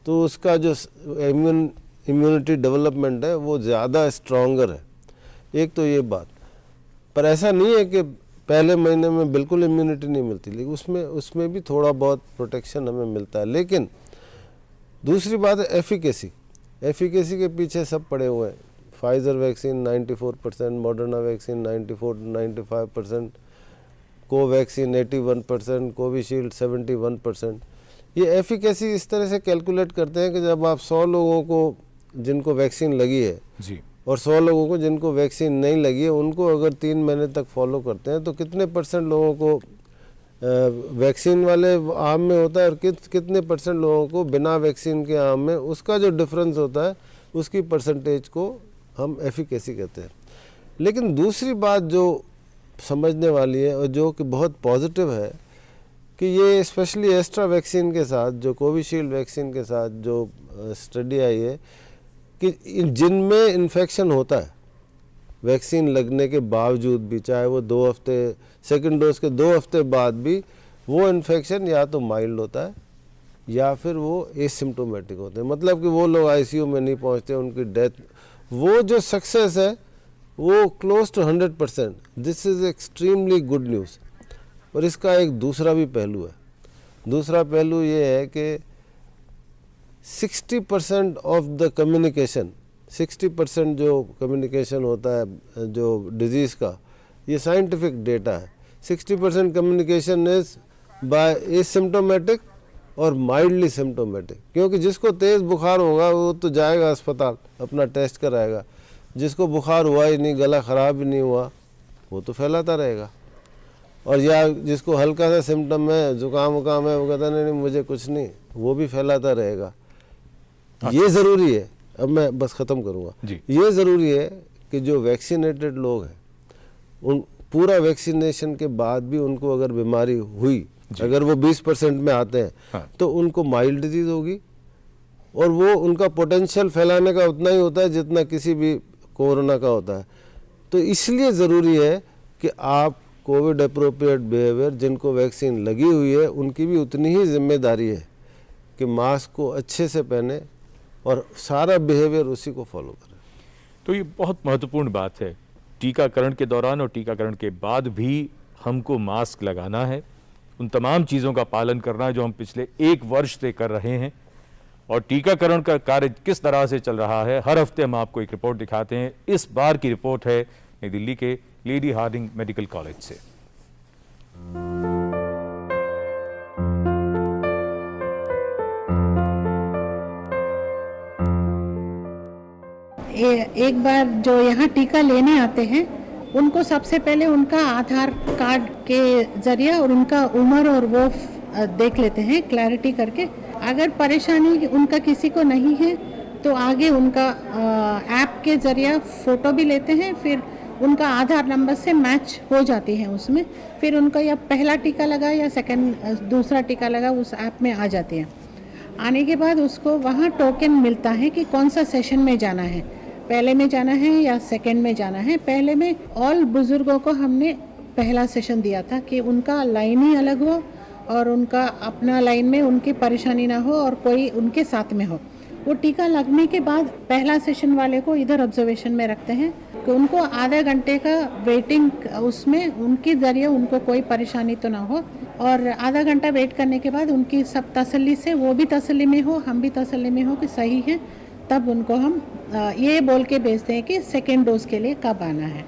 तो उसका जो इम्यूनिटी डेवलपमेंट है वो ज़्यादा स्ट्रॉन्गर है। एक तो ये बात, पर ऐसा नहीं है कि पहले महीने में बिल्कुल इम्यूनिटी नहीं मिलती, लेकिन उसमें भी थोड़ा बहुत प्रोटेक्शन हमें मिलता है। लेकिन दूसरी बात है एफिकेसी के पीछे सब पड़े हुए हैं। Pfizer vaccine 94%, Moderna vaccine 94-95%, Covaxin 81%, Covishield 71%। ये एफिकेसी इस तरह से कैलकुलेट करते हैं कि जब आप 100 लोगों को जिनको वैक्सीन लगी है जी, और 100 लोगों को जिनको वैक्सीन नहीं लगी है उनको अगर 3 महीने तक फॉलो करते हैं तो कितने % लोगों को वैक्सीन वाले आर्म में होता है और कितने % लोगों को बिना वैक्सीन के आर्म में, उसका जो डिफरेंस होता है उसकी परसेंटेज को हम एफिकेसी कहते हैं। लेकिन दूसरी बात जो समझने वाली है और जो कि बहुत पॉजिटिव है कि ये स्पेशली एस्ट्रा वैक्सीन के साथ, जो कोविशील्ड वैक्सीन के साथ जो स्टडी आई है कि जिनमें इन्फेक्शन होता है वैक्सीन लगने के बावजूद भी, चाहे वो 2 हफ्ते सेकेंड डोज के 2 हफ्ते बाद भी, वो इन्फेक्शन या तो माइल्ड होता है या फिर वो एसिम्प्टोमेटिक होते हैं। मतलब कि वो लोग आईसीयू में नहीं पहुंचते, उनकी डेथ, वो जो सक्सेस है वो close to 100%। This is extremely good news. और इसका एक दूसरा भी पहलू है। दूसरा पहलू ये है कि 60% ऑफ द कम्युनिकेशन, 60% जो कम्युनिकेशन होता है जो डिजीज़ का, ये साइंटिफिक डेटा है। 60% कम्युनिकेशन इज बाय एसिम्प्टोमेटिक और माइल्डली सिम्प्टोमेटिक, क्योंकि जिसको तेज़ बुखार होगा वो तो जाएगा अस्पताल, अपना टेस्ट कराएगा। जिसको बुखार हुआ ही नहीं, गला ख़राब ही नहीं हुआ, वो तो फैलाता रहेगा। और या जिसको हल्का सा सिम्टम है, जुकाम वुकाम है, वो कहता नहीं मुझे कुछ नहीं, वो भी फैलाता रहेगा। ये ज़रूरी है, अब मैं बस ख़त्म करूँगा, ये ज़रूरी है कि जो वैक्सीनेटेड लोग हैं उन पूरा वैक्सीनेशन के बाद भी उनको अगर बीमारी हुई, अगर वो 20% में आते हैं, हाँ, तो उनको माइल्ड डिजीज़ होगी और वो उनका पोटेंशियल फैलाने का उतना ही होता है जितना किसी भी कोरोना का होता है। तो इसलिए ज़रूरी है कि आप कोविड अप्रोप्रिएट बिहेवियर, जिनको वैक्सीन लगी हुई है उनकी भी उतनी ही जिम्मेदारी है कि मास्क को अच्छे से पहने और सारा बिहेवियर उसी को फॉलो करें। तो ये बहुत महत्वपूर्ण बात है। टीकाकरण के दौरान और टीकाकरण के बाद भी हमको मास्क लगाना है, उन तमाम चीज़ों का पालन करना है जो हम पिछले 1 वर्ष से कर रहे हैं। और टीकाकरण का कार्य किस तरह से चल रहा है, हर हफ्ते हम आपको एक रिपोर्ट दिखाते हैं। इस बार की रिपोर्ट है नई दिल्ली के लेडी हार्डिंग मेडिकल कॉलेज से। एक बार जो यहाँ टीका लेने आते हैं उनको सबसे पहले उनका आधार कार्ड के जरिए और उनका उम्र और वो देख लेते हैं क्लैरिटी करके। अगर परेशानी उनका किसी को नहीं है तो आगे उनका ऐप के जरिए फ़ोटो भी लेते हैं, फिर उनका आधार नंबर से मैच हो जाती है उसमें, फिर उनका या पहला टीका लगा या दूसरा टीका लगा उस ऐप में आ जाती है। आने के बाद उसको वहाँ टोकन मिलता है कि कौन सा सेशन में जाना है, पहले में जाना है या सेकंड में जाना है। पहले में ऑल बुजुर्गों को हमने पहला सेशन दिया था कि उनका लाइन ही अलग हो और उनका अपना लाइन में उनकी परेशानी ना हो और कोई उनके साथ में हो। वो टीका लगने के बाद पहला सेशन वाले को इधर ऑब्जर्वेशन में रखते हैं कि उनको आधा घंटे का वेटिंग, उसमें उनके ज़रिए उनको कोई परेशानी तो ना हो। और आधा घंटा वेट करने के बाद उनकी सब तसल्ली से, वो भी तसल्ली में हो, हम भी तसल्ली में हो कि सही है, तब उनको हम ये बोल के भेजते हैं कि सेकेंड डोज के लिए कब आना है।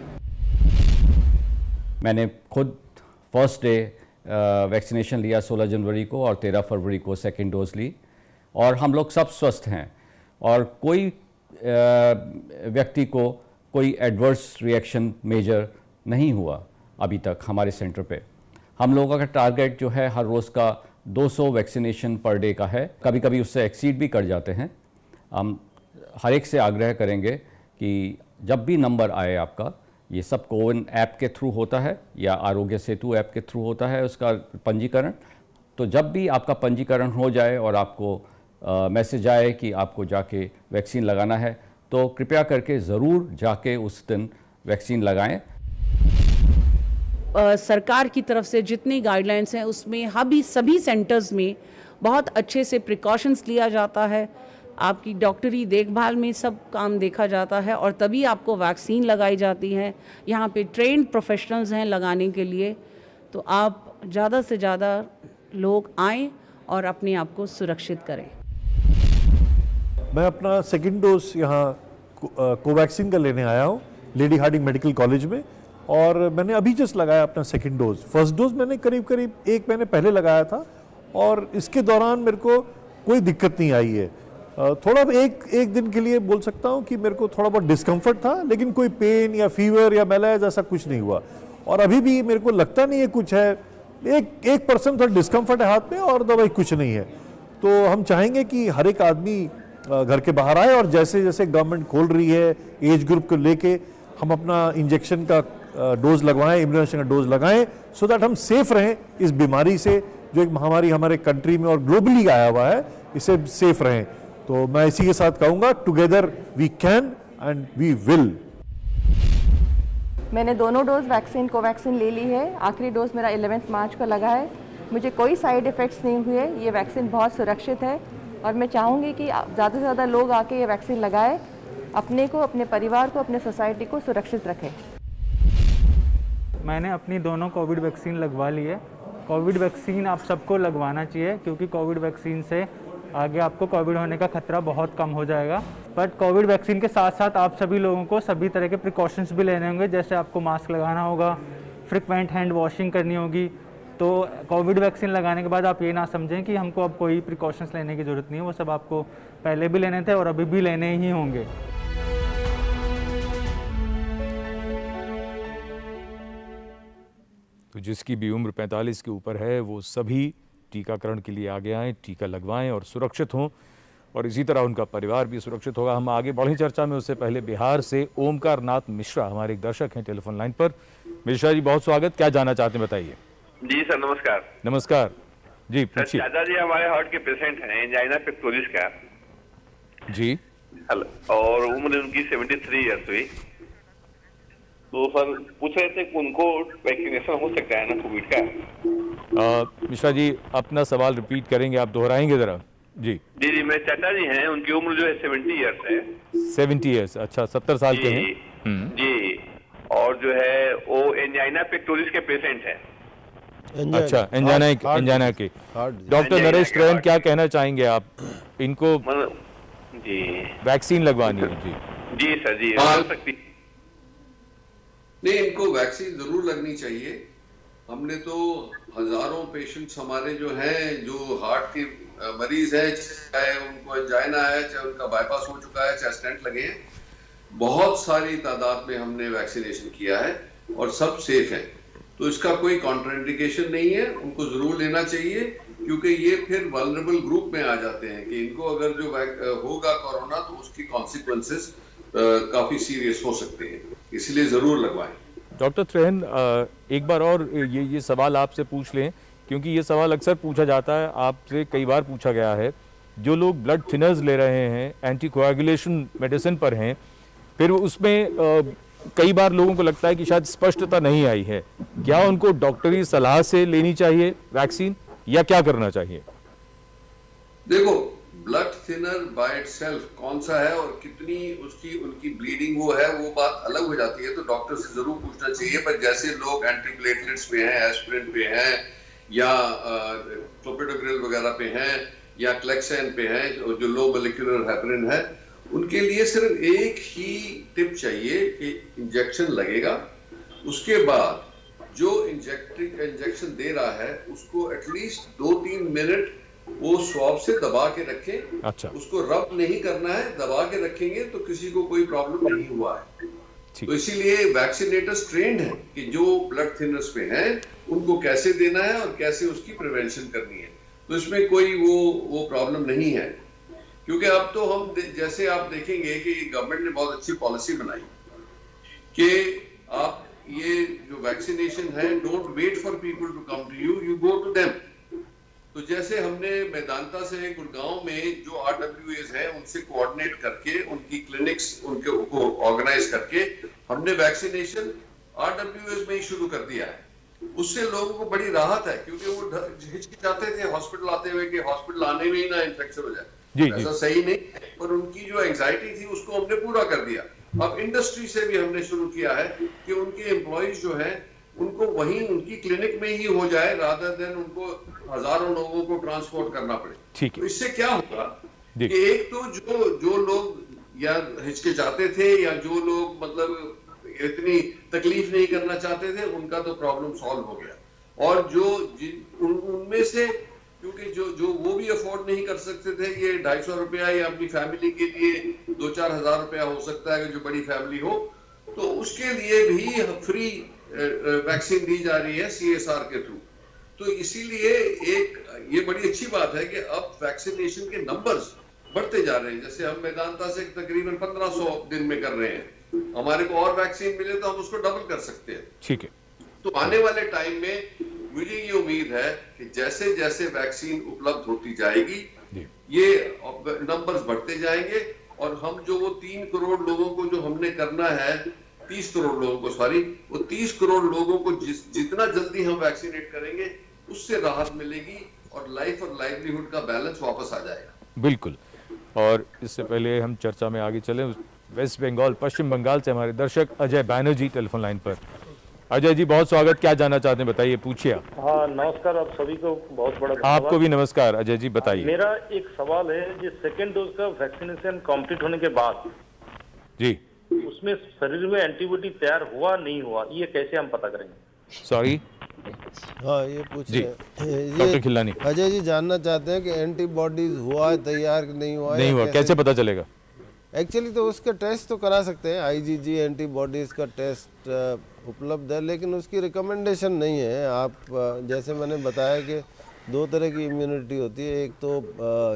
मैंने खुद फर्स्ट डे वैक्सीनेशन लिया 16 जनवरी को और 13 फरवरी को सेकेंड डोज ली और हम लोग सब स्वस्थ हैं और कोई व्यक्ति को कोई एडवर्स रिएक्शन मेजर नहीं हुआ अभी तक हमारे सेंटर पे। हम लोगों का टारगेट जो है हर रोज़ का 200 वैक्सीनेशन पर डे का है, कभी कभी उससे एक्सीड भी कर जाते हैं। हम हर एक से आग्रह करेंगे कि जब भी नंबर आए आपका, ये सब कोविन ऐप के थ्रू होता है या आरोग्य सेतु ऐप के थ्रू होता है उसका पंजीकरण, तो जब भी आपका पंजीकरण हो जाए और आपको मैसेज आए कि आपको जाके वैक्सीन लगाना है, तो कृपया करके ज़रूर जाके उस दिन वैक्सीन लगाएं। सरकार की तरफ से जितनी गाइडलाइंस हैं उसमें सभी सेंटर्स में बहुत अच्छे से प्रिकॉशंस लिया जाता है। आपकी डॉक्टरी देखभाल में सब काम देखा जाता है और तभी आपको वैक्सीन लगाई जाती है। यहाँ पे ट्रेन्ड प्रोफेशनल्स हैं लगाने के लिए, तो आप ज़्यादा से ज़्यादा लोग आएँ और अपने आप को सुरक्षित करें। मैं अपना सेकेंड डोज यहाँ कोवैक्सीन का लेने आया हूँ लेडी हार्डिंग मेडिकल कॉलेज में और मैंने अभी जस्ट लगाया अपना सेकेंड डोज। फर्स्ट डोज मैंने करीब 1 महीने पहले लगाया था और इसके दौरान मेरे को कोई दिक्कत नहीं आई है। थोड़ा एक दिन के लिए बोल सकता हूँ कि मेरे को थोड़ा बहुत डिस्कम्फर्ट था, लेकिन कोई पेन या फीवर या मैलेज ऐसा कुछ नहीं हुआ। और अभी भी मेरे को लगता नहीं है कुछ है, 1% थोड़ा डिस्कम्फर्ट है हाथ में और दवाई कुछ नहीं है। तो हम चाहेंगे कि हर एक आदमी घर के बाहर आए और जैसे जैसे गवर्नमेंट खोल रही है एज ग्रुप को लेके हम अपना इंजेक्शन का डोज लगवाएं, इम्यूनाइजेशन का डोज लगाएं, सो दैट हम सेफ रहें इस बीमारी से, जो एक महामारी हमारे कंट्री में और ग्लोबली आया हुआ है, इससे सेफ रहें। तो मैं इसी के साथ कहूँगा, together we can and we will. मैंने दोनों डोज वैक्सीन कोवैक्सीन ले ली है। आखिरी डोज मेरा 11 मार्च को लगा है। मुझे कोई साइड इफ़ेक्ट्स नहीं हुए। ये वैक्सीन बहुत सुरक्षित है और मैं चाहूँगी कि ज़्यादा से ज़्यादा लोग आके ये वैक्सीन लगाएं, अपने को, अपने परिवार को, अपने सोसाइटी को सुरक्षित रखें। मैंने अपनी दोनों कोविड वैक्सीन लगवा ली है। कोविड वैक्सीन आप सबको लगवाना चाहिए, क्योंकि कोविड वैक्सीन से आगे आपको कोविड होने का खतरा बहुत कम हो जाएगा। बट कोविड वैक्सीन के साथ साथ आप सभी लोगों को सभी तरह के प्रिकॉशंस भी लेने होंगे, जैसे आपको मास्क लगाना होगा, फ्रिक्वेंट हैंड वॉशिंग करनी होगी। तो कोविड वैक्सीन लगाने के बाद आप ये ना समझें कि हमको अब कोई प्रिकॉशंस लेने की ज़रूरत नहीं है, वो सब आपको पहले भी लेने थे और अभी भी लेने ही होंगे। तो जिसकी भी उम्र 45 के ऊपर है वो सभी टीकाकरण के लिए आगे आएँ, टीका लगवाएं और सुरक्षित हों, और इसी तरह उनका परिवार भी सुरक्षित होगा। हम आगे बढ़ें चर्चा में, उससे पहले बिहार से ओमकार नाथ मिश्रा हमारे एक दर्शक हैं टेलीफोन लाइन पर। मिश्रा जी बहुत स्वागत, क्या जानना चाहते हैं बताइए। जी सर नमस्कार। नमस्कार जी, पूछिए। दादाजी हमारे हार्ट के पेशेंट हैं, एंजाइना पेक्टोरिस का जी, और उम्र उनकी 73 ईयर्स हुई। तो सर पूछ रहे थे कि उनको वैक्सीनेशन हो सकता है ना कोविड का। मिश्रा जी अपना सवाल रिपीट करेंगे, आप दोहराएंगे जरा। जी जी जी मेरे चाचा जी हैं, उनकी उम्र जो है 70 ईयर्स है। 70 ईयर्स, अच्छा 70 साल के हैं जी, और जो है वो एंजाइना पेक्टोरिस के पेशेंट हैं। अच्छा, एंजाइना के। डॉक्टर नरेश ट्रेन क्या कहना चाहेंगे आप, इनको जी वैक्सीन लगवानी है? जी जी सर जी हो सकती। नहीं, इनको वैक्सीन जरूर लगनी चाहिए। हमने तो हजारों पेशेंट्स हमारे जो हैं, जो हार्ट के मरीज हैं, चाहे उनको एंजाइना है, चाहे उनका बाईपास हो चुका है, चाहे स्टेंट लगे हैं, बहुत सारी तादाद में हमने वैक्सीनेशन किया है और सब सेफ है। तो इसका कोई कॉन्ट्राइंडिकेशन नहीं है, उनको जरूर लेना चाहिए, क्योंकि ये फिर वल्नरेबल ग्रुप में आ जाते हैं कि इनको अगर जो होगा कोरोना तो उसकी कॉन्सिक्वेंसेस काफी सीरियस हो सकते हैं, इसलिए जरूर लगवाएं। डॉक्टर त्रेहन, एक बार और ये सवाल आपसे पूछ लें, क्योंकि ये सवाल अक्सर पूछा जाता है, आपसे कई बार पूछा गया है। जो लोग ब्लड थिनर्स ले रहे हैं, एंटीकोएगुलेशन मेडिसिन पर हैं, फिर उसमें कई बार लोगों को लगता है कि शायद स्पष्टता नहीं आई है, क्या उनको डॉक्टरी सलाह से लेनी चाहिए वैक्सीन या क्या करना चाहिए? देखो, ब्लड थिनर बाय इटसेल्फ कौन सा है और कितनी उनकी ब्लीडिंग वो है, वो बात अलग हो जाती है, तो डॉक्टर से जरूर पूछना चाहिए। पर जैसे लोग एंटीप्लेटलेट्स पे हैं, एस्पिरिन पे हैं, या क्लोपिडोग्रिल वगैरह पे हैं, या क्लेक्सेन पे हैं, जो लो मोलिक्यूलर हेपरिन है, उनके लिए सिर्फ एक ही टिप चाहिए कि इंजेक्शन लगेगा। उसके बाद जो इंजेक्शन दे रहा है उसको एटलीस्ट 2-3 मिनट वो स्वॉब से दबा के रखें। अच्छा। उसको रब नहीं करना है, दबा के रखेंगे तो किसी को कोई प्रॉब्लम नहीं हुआ है। तो इसीलिए वैक्सीनेटर्स ट्रेंड हैं कि जो ब्लड थिनर्स पे हैं उनको कैसे देना है और कैसे उसकी प्रिवेंशन करनी है। तो इसमें कोई वो प्रॉब्लम नहीं है, क्योंकि अब तो हम जैसे आप देखेंगे कि गवर्नमेंट ने बहुत अच्छी पॉलिसी बनाई कि आप ये जो वैक्सीनेशन है, don't wait for people to come to you, you go to them. तो जैसे हमने मेदांता से गुड़गांव में जो RWAs हैं उनसे कोऑर्डिनेट करके उनकी क्लिनिक्स उनको ऑर्गेनाइज करके हमने वैक्सीनेशन RWAs में ही शुरू कर दिया है। उससे लोगों को बड़ी राहत है, क्योंकि वो हिचकिचाते थे हॉस्पिटल आते हुए कि हॉस्पिटल आने में ही ना इन्फेक्शन हो जाए। ऐसा सही नहीं, पर उनकी जो एंजाइटी थी उसको हमने पूरा कर दिया। अब इंडस्ट्री से भी हमने शुरू किया है कि उनके एम्प्लॉइज जो हैं उनको वहीं उनकी क्लिनिक में ही हो जाए, रादर देन उनको हजारों लोगों को ट्रांसपोर्ट करना पड़े। तो इससे क्या होगा कि एक तो जो लोग या हिचकिचाते थे या जो लोग मतलब इतनी तकलीफ नहीं करना चाहते थे, उनका तो प्रॉब्लम सॉल्व हो गया। और जो उनमें से क्योंकि जो वो भी अफोर्ड नहीं कर सकते थे, ये 250 रुपया या अपनी फैमिली के लिए 2-4 हजार रुपया हो सकता है जो बड़ी फैमिली हो, तो उसके लिए भी फ्री वैक्सीन दी जा रही है CSR के थ्रू। तो इसीलिए ये बड़ी अच्छी बात है कि अब वैक्सीनेशन के नंबर्स बढ़ते जा रहे हैं। जैसे हम मेदांता से तकरीबन 1500 दिन में कर रहे हैं, हमारे को और वैक्सीन मिले तो हम उसको डबल कर सकते हैं। ठीक है। तो आने वाले टाइम में मुझे ये उम्मीद है कि जैसे जैसे वैक्सीन उपलब्ध होती जाएगी ये नंबर्स बढ़ते जाएंगे, और हम जो वो 3 करोड़ लोगों को जो हमने करना है, 30 करोड़ लोगों को, सॉरी, वो 30 करोड़ लोगों को जितना जल्दी हम वैक्सीनेट करेंगे उससे राहत मिलेगी और लाइफ और लाइवलीहुड का बैलेंस वापस आ जाएगा। बिल्कुल। और इससे पहले हम चर्चा में आगे चलें, वेस्ट बंगाल, पश्चिम बंगाल से हमारे दर्शक अजय बैनर्जी टेलीफोन लाइन पर। अजय जी, बहुत स्वागत। क्या जानना चाहते हैं, बताइए, पूछिए आप। हाँ, नमस्कार। आप सभी को बहुत बड़ा धन्यवाद। आपको भी नमस्कार। अजय जी बताइए। मेरा एक सवाल है, जो सेकेंड डोज का वैक्सीनेशन कंप्लीट होने के बाद जी उसमें शरीर में एंटीबॉडी तैयार हुआ नहीं हुआ, ये कैसे हम पता करेंगे? सॉरी, हाँ, ये पूछिए। डॉक्टर खिल्लानी। अजय जी जानना चाहते हैं कि एंटीबॉडीज हुआ है तैयार नहीं हुआ, नहीं हुआ, कैसे पता चलेगा? एक्चुअली तो उसका टेस्ट तो करा सकते हैं, IgG एंटीबॉडीज़ का टेस्ट उपलब्ध है, लेकिन उसकी रिकमेंडेशन नहीं है। आप जैसे मैंने बताया कि 2 तरह की इम्यूनिटी होती है, एक तो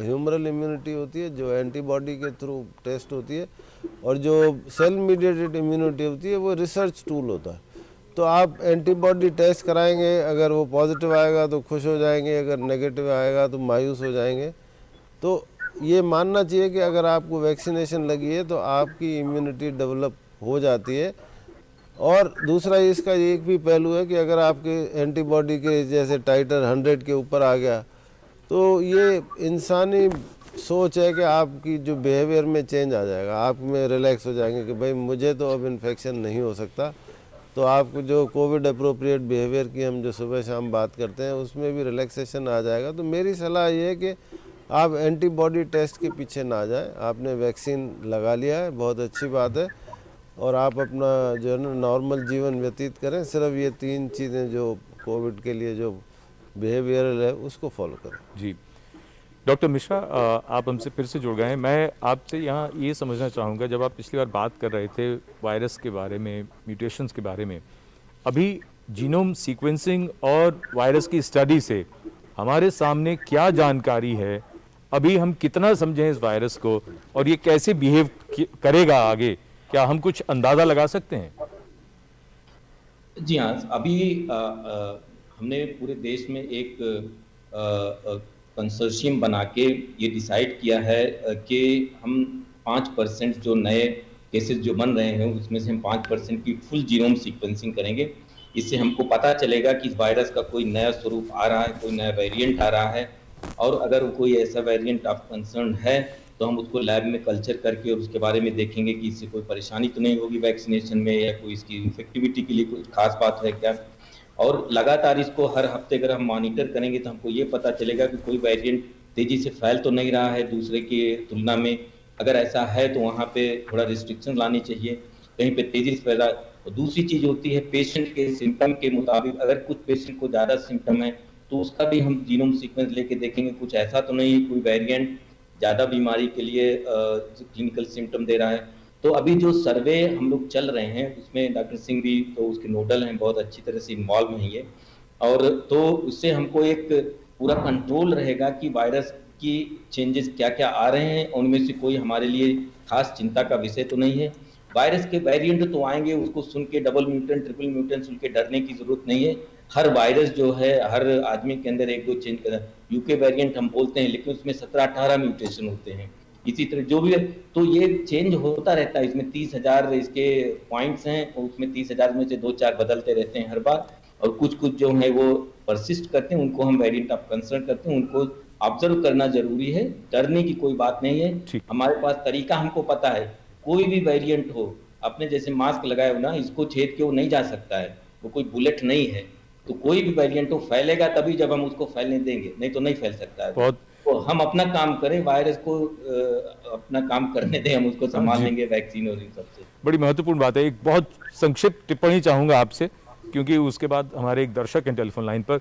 ह्यूमरल इम्यूनिटी होती है जो एंटीबॉडी के थ्रू टेस्ट होती है, और जो सेल मीडिएटेड इम्यूनिटी होती है वो रिसर्च टूल होता है। तो आप एंटीबॉडी टेस्ट कराएंगे, अगर वो पॉजिटिव आएगा तो खुश हो जाएंगे, अगर नेगेटिव आएगा तो मायूस हो जाएंगे। तो ये मानना चाहिए कि अगर आपको वैक्सीनेशन लगी है तो आपकी इम्यूनिटी डेवलप हो जाती है। और दूसरा इसका एक भी पहलू है कि अगर आपके एंटीबॉडी के जैसे टाइटर 100 के ऊपर आ गया तो ये इंसानी सोच है कि आपकी जो बिहेवियर में चेंज आ जाएगा, आप में रिलैक्स हो जाएंगे कि भाई मुझे तो अब इन्फेक्शन नहीं हो सकता। तो आपको जो कोविड अप्रोप्रिएट बिहेवियर की हम जो सुबह शाम बात करते हैं उसमें भी रिलैक्सेशन आ जाएगा। तो मेरी सलाह ये है कि आप एंटीबॉडी टेस्ट के पीछे ना जाएं। आपने वैक्सीन लगा लिया है, बहुत अच्छी बात है, और आप अपना जो है ना नॉर्मल जीवन व्यतीत करें। सिर्फ ये 3 चीज़ें जो कोविड के लिए जो बिहेवियरल है उसको फॉलो करें। जी डॉक्टर मिश्रा, आप हमसे फिर से जुड़ गए हैं। मैं आपसे यहाँ ये समझना चाहूँगा, जब आप पिछली बार बात कर रहे थे वायरस के बारे में, म्यूटेशंस के बारे में, अभी जीनोम सीक्वेंसिंग और वायरस की स्टडी से हमारे सामने क्या जानकारी है, अभी हम कितना समझें इस वायरस को और ये कैसे बिहेव करेगा आगे, क्या हम कुछ अंदाज़ा लगा सकते हैं? जी हाँ, अभी हमने पूरे देश में एक कंसोर्शियम बना के ये डिसाइड किया है कि हम 5% जो नए केसेस जो बन रहे हैं उसमें से हम 5% की फुल जीनोम सीक्वेंसिंग करेंगे। इससे हमको पता चलेगा कि इस वायरस का कोई नया स्वरूप आ रहा है, कोई नया वेरिएंट आ रहा है, और अगर कोई ऐसा वेरिएंट ऑफ कंसर्न है तो हम उसको लैब में कल्चर करके और उसके बारे में देखेंगे कि इससे कोई परेशानी तो नहीं होगी वैक्सीनेशन में, या कोई इसकी इफेक्टिविटी के लिए कोई खास बात है क्या। और लगातार इसको हर हफ्ते अगर हम मॉनिटर करेंगे तो हमको ये पता चलेगा कि कोई वेरिएंट तेजी से फैल तो नहीं रहा है दूसरे की तुलना में। अगर ऐसा है तो वहाँ पे थोड़ा रिस्ट्रिक्शन लानी चाहिए, कहीं पे तेजी से फैला। और दूसरी चीज़ होती है पेशेंट के सिम्टम के मुताबिक, अगर कुछ पेशेंट को ज़्यादा सिम्टम है तो उसका भी हम जीनोम सीक्वेंस लेके देखेंगे, कुछ ऐसा तो नहीं है कोई वेरिएंट ज़्यादा बीमारी के लिए क्लिनिकल सिम्टम दे रहा है। तो अभी जो सर्वे हम लोग चल रहे हैं उसमें डॉक्टर सिंह भी तो उसके नोडल हैं, बहुत अच्छी तरह से इन्वॉल्व हैं ये, और तो उससे हमको एक पूरा कंट्रोल रहेगा कि वायरस की चेंजेस क्या क्या आ रहे हैं, उनमें से कोई हमारे लिए खास चिंता का विषय तो नहीं है। वायरस के वेरिएंट तो आएंगे, उसको सुन के डबल म्यूटेंट ट्रिपल म्यूटेंट सुन के डरने की जरूरत नहीं है। हर वायरस जो है हर आदमी के अंदर 1-2 चेंज कर, यूके वेरिएंट हम बोलते हैं लेकिन उसमें 17-18 म्यूटेशन होते हैं। इसी तरह जो भी है तो ये चेंज होता रहता है। इसमें 30,000 इसके पॉइंट्स हैं और उसमें 30,000 में से 2-4 बदलते रहते हैं हर बार, और कुछ जो है वो परसिस्ट करते हैं, उनको हम वेरिएंट ऑफ कंसर्न करते हैं, उनको ऑब्जर्व करना जरूरी है। डरने की कोई बात नहीं है, हमारे पास तरीका हमको पता है। कोई भी वेरिएंट हो, अपने जैसे मास्क लगाए हो ना, इसको छेद के वो नहीं जा सकता है, वो कोई बुलेट नहीं है। तो कोई भी वेरिएंट हो फैलेगा तभी जब हम उसको फैलने देंगे, नहीं तो नहीं फैल सकता है। तो हम अपना काम करें, वायरस को अपना काम करने दें, हम उसको संभाल लेंगे वैक्सीन और इन सबसे। बड़ी महत्वपूर्ण बात है। एक बहुत संक्षिप्त टिप्पणी चाहूंगा आपसे, क्योंकि उसके बाद हमारे एक दर्शक हैं टेलीफोन लाइन पर।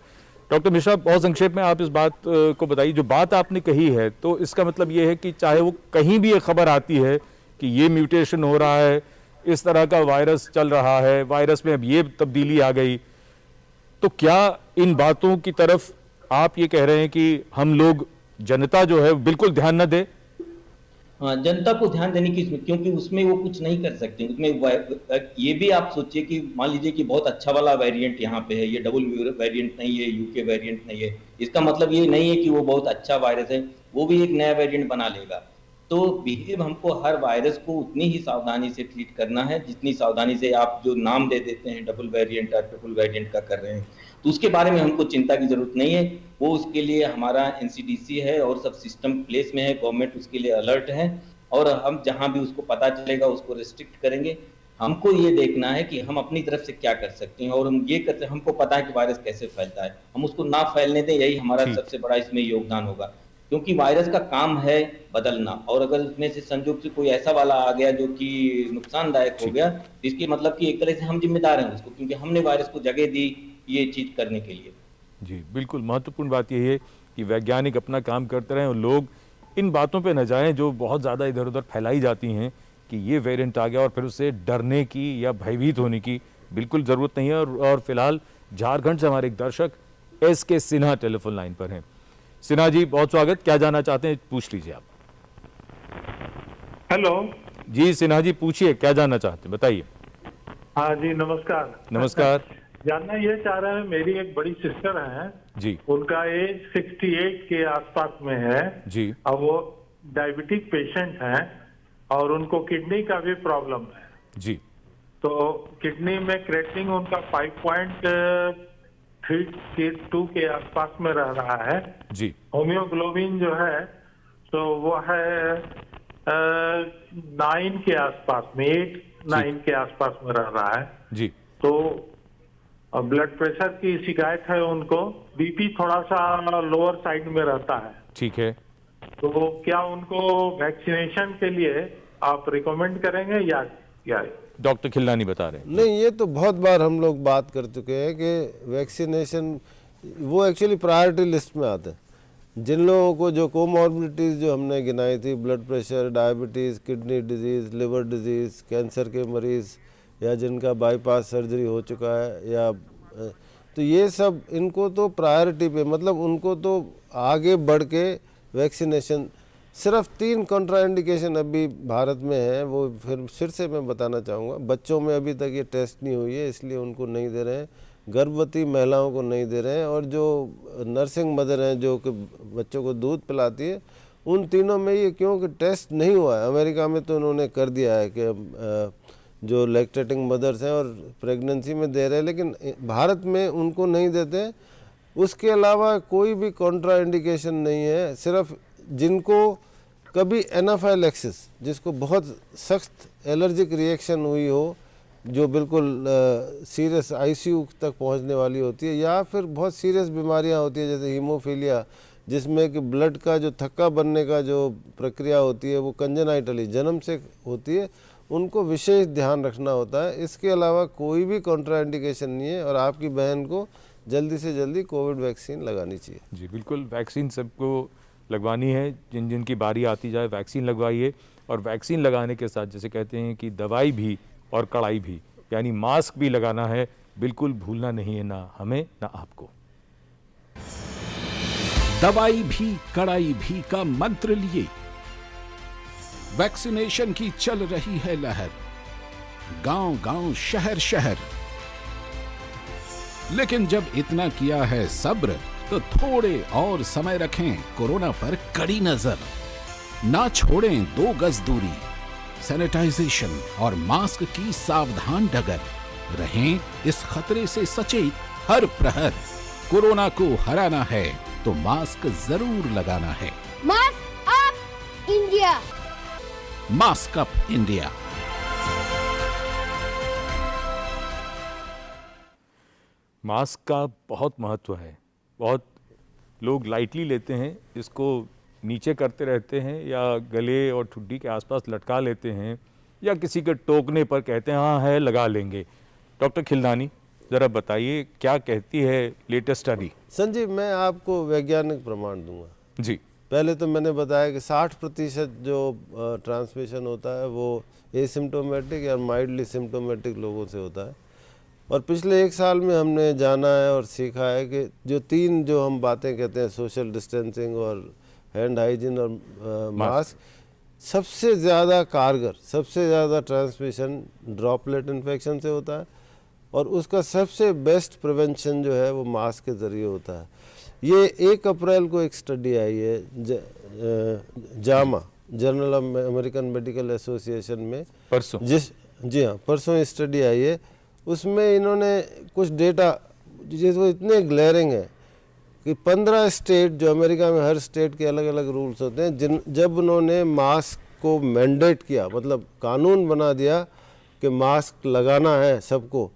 डॉक्टर मिश्रा, बहुत संक्षेप में आप इस बात को बताइए। जो बात आपने कही है तो इसका मतलब ये है कि चाहे वो कहीं भी ये खबर आती है कि ये म्यूटेशन हो रहा है, इस तरह का वायरस चल रहा है, वायरस में अब ये तब्दीली आ गई, तो क्या इन बातों की तरफ आप ये कह रहे हैं कि हम लोग, जनता जो है, बिल्कुल ध्यान न दे? हाँ, जनता को ध्यान देने की, क्योंकि उसमें वो कुछ नहीं कर सकते। उसमें ये भी आप सोचिए कि मान लीजिए कि बहुत अच्छा वाला वेरिएंट यहाँ पे है, ये डबल वेरिएंट नहीं है, यूके वेरिएंट नहीं है, इसका मतलब ये नहीं है कि वो बहुत अच्छा वायरस है, वो भी एक नया वेरिएंट बना लेगा। तो बिहेव हमको हर वायरस को उतनी ही सावधानी से ट्रीट करना है जितनी सावधानी से आप जो नाम दे देते हैं डबल वेरिएंट और ट्रिपल वेरिएंट का कर रहे हैं, तो उसके बारे में हमको चिंता की जरूरत नहीं है। वो उसके लिए हमारा एनसीडीसी है और सब सिस्टम प्लेस में है, गवर्नमेंट उसके लिए अलर्ट है, और हम जहां भी उसको पता चलेगा उसको रिस्ट्रिक्ट करेंगे। हमको ये देखना है कि हम अपनी तरफ से क्या कर सकते हैं, और हम ये करते, हमको पता है कि वायरस कैसे फैलता है, हम उसको ना फैलने दें, यही हमारा सबसे बड़ा इसमें योगदान होगा। क्योंकि वायरस का काम है बदलना, और अगर उसमें से संयोग से कोई ऐसा वाला आ गया जो कि नुकसानदायक हो गया, तो इसकी मतलब कि एक तरह से हम जिम्मेदार हैं उसको, क्योंकि हमने वायरस को जगह दी ये चीज करने के लिए। जी बिल्कुल, महत्वपूर्ण बात यही है कि वैज्ञानिक अपना काम करते रहें और लोग इन बातों पे न जाएं जो बहुत ज़्यादा इधर उधर फैलाई जाती हैं कि ये वेरिएंट आ गया, और फिर उससे डरने की या भयभीत होने की बिल्कुल ज़रूरत नहीं है। और फिलहाल झारखंड से हमारे एक दर्शक SK सिन्हा टेलीफोन लाइन पर हैं। सिन्हा जी, बहुत स्वागत। क्या जानना चाहते हैं, पूछ लीजिए आप। हेलो जी सिन्हा जी, पूछिए, क्या जानना चाहते हैं, बताइए। हाँ जी, नमस्कार। नमस्कार। जानना ये चाह रहे हैं, मेरी एक बड़ी सिस्टर है जी, उनका एज 68 के आसपास में है जी, और वो डायबिटिक पेशेंट हैं और उनको किडनी का भी प्रॉब्लम है जी। तो किडनी में क्रेटिनिन उनका 5.32 के आसपास में रह रहा है जी। होमियोग्लोबिन जो है तो वो है 9 के आसपास में, 8-9 के आसपास में रह रहा है जी। तो ब्लड प्रेशर की शिकायत है उनको, बीपी थोड़ा सा लोअर साइड में रहता है। ठीक है, तो क्या उनको वैक्सीनेशन के लिए आप रिकमेंड करेंगे या क्या? डॉक्टर खिल्लानी बता रहे हैं। नहीं, ये तो बहुत बार हम लोग बात कर चुके हैं कि वैक्सीनेशन वो एक्चुअली प्रायोरिटी लिस्ट में आते हैं। जिन लोगों को जो कोमॉर्बिडिटीज़ जो हमने गिनाई थी, blood pressure, diabetes, kidney disease, liver disease, cancer के मरीज़, या जिनका बाईपास सर्जरी हो चुका है, या तो ये सब, इनको तो प्रायोरिटी पे, मतलब उनको तो आगे बढ़ के वैक्सीनेशन, सिर्फ 3 कॉन्ट्राइंडिकेशन अभी भारत में है, वो फिर से मैं बताना चाहूँगा। बच्चों में अभी तक ये टेस्ट नहीं हुई है, इसलिए उनको नहीं दे रहे हैं। गर्भवती महिलाओं को नहीं दे रहे हैं, और जो नर्सिंग मदर हैं जो कि बच्चों को दूध पिलाती है, उन तीनों में ये क्योंकि टेस्ट नहीं हुआ है। अमेरिका में तो उन्होंने कर दिया है कि जो लैक्टेटिंग मदर्स हैं और प्रेगनेंसी में दे रहे हैं, लेकिन भारत में उनको नहीं देते। उसके अलावा कोई भी कॉन्ट्रा इंडिकेशन नहीं है। सिर्फ जिनको कभी एनाफाइलैक्सिस, जिसको बहुत सख्त एलर्जिक रिएक्शन हुई हो, जो बिल्कुल सीरियस ICU तक पहुंचने वाली होती है, या फिर बहुत सीरियस बीमारियां होती है जैसे हीमोफीलिया, जिसमें कि ब्लड का जो थक्का बनने का जो प्रक्रिया होती है वो कंजेनाइटली जन्म से होती है, उनको विशेष ध्यान रखना होता है। इसके अलावा कोई भी कॉन्ट्राइंडिकेशन नहीं है, और आपकी बहन को जल्दी से जल्दी कोविड वैक्सीन लगानी चाहिए। जी बिल्कुल, वैक्सीन सबको लगवानी है, जिन जिन की बारी आती जाए वैक्सीन लगवाइए। और वैक्सीन लगाने के साथ जैसे कहते हैं कि दवाई भी और कड़ाई भी, यानी मास्क भी लगाना है, बिल्कुल भूलना नहीं है, ना हमें ना आपको। दवाई भी कड़ाई भी का मंत्र लिए वैक्सीनेशन की चल रही है लहर, गांव-गांव, शहर-शहर। लेकिन जब इतना किया है सब्र, तो थोड़े और समय रखें कोरोना पर कड़ी नजर। ना छोड़ें 2 गज दूरी, सैनिटाइजेशन और मास्क की सावधान डगर। रहें इस खतरे से सचेत हर प्रहर। कोरोना को हराना है तो मास्क जरूर लगाना है। Mask up India. Mask up India. Mask का बहुत महत्व है, बहुत लोग लाइटली लेते हैं, इसको नीचे करते रहते हैं या गले और ठुड्डी के आसपास लटका लेते हैं, या किसी के टोकने पर कहते हैं हाँ है लगा लेंगे। डॉक्टर खिल्लानी, जरा बताइए क्या कहती है लेटेस्ट स्टडी? संजीव, मैं आपको वैज्ञानिक प्रमाण दूंगा। जी। पहले तो मैंने बताया कि 60% जो ट्रांसमिशन होता है वो एसिम्टोमेटिक या माइल्डली सिम्टोमेटिक लोगों से होता है। और पिछले 1 साल में हमने जाना है और सीखा है कि जो हम बातें कहते हैं, सोशल डिस्टेंसिंग और हैंड हाइजीन और मास्क, सबसे ज़्यादा कारगर, सबसे ज़्यादा ट्रांसमिशन ड्रॉपलेट इन्फेक्शन से होता है और उसका सबसे बेस्ट प्रिवेंशन जो है वो मास्क के ज़रिए होता है। ये 1 अप्रैल को एक स्टडी आई है Jama, journal of American medical association में, परसों। जी हाँ, परसों ये स्टडी आई है। उसमें इन्होंने कुछ डेटा जो इतने ग्लेयरिंग है कि 15 स्टेट, जो अमेरिका में हर स्टेट के अलग अलग रूल्स होते हैं, जब उन्होंने मास्क को मैंडेट किया, मतलब कानून बना दिया कि मास्क लगाना है सबको,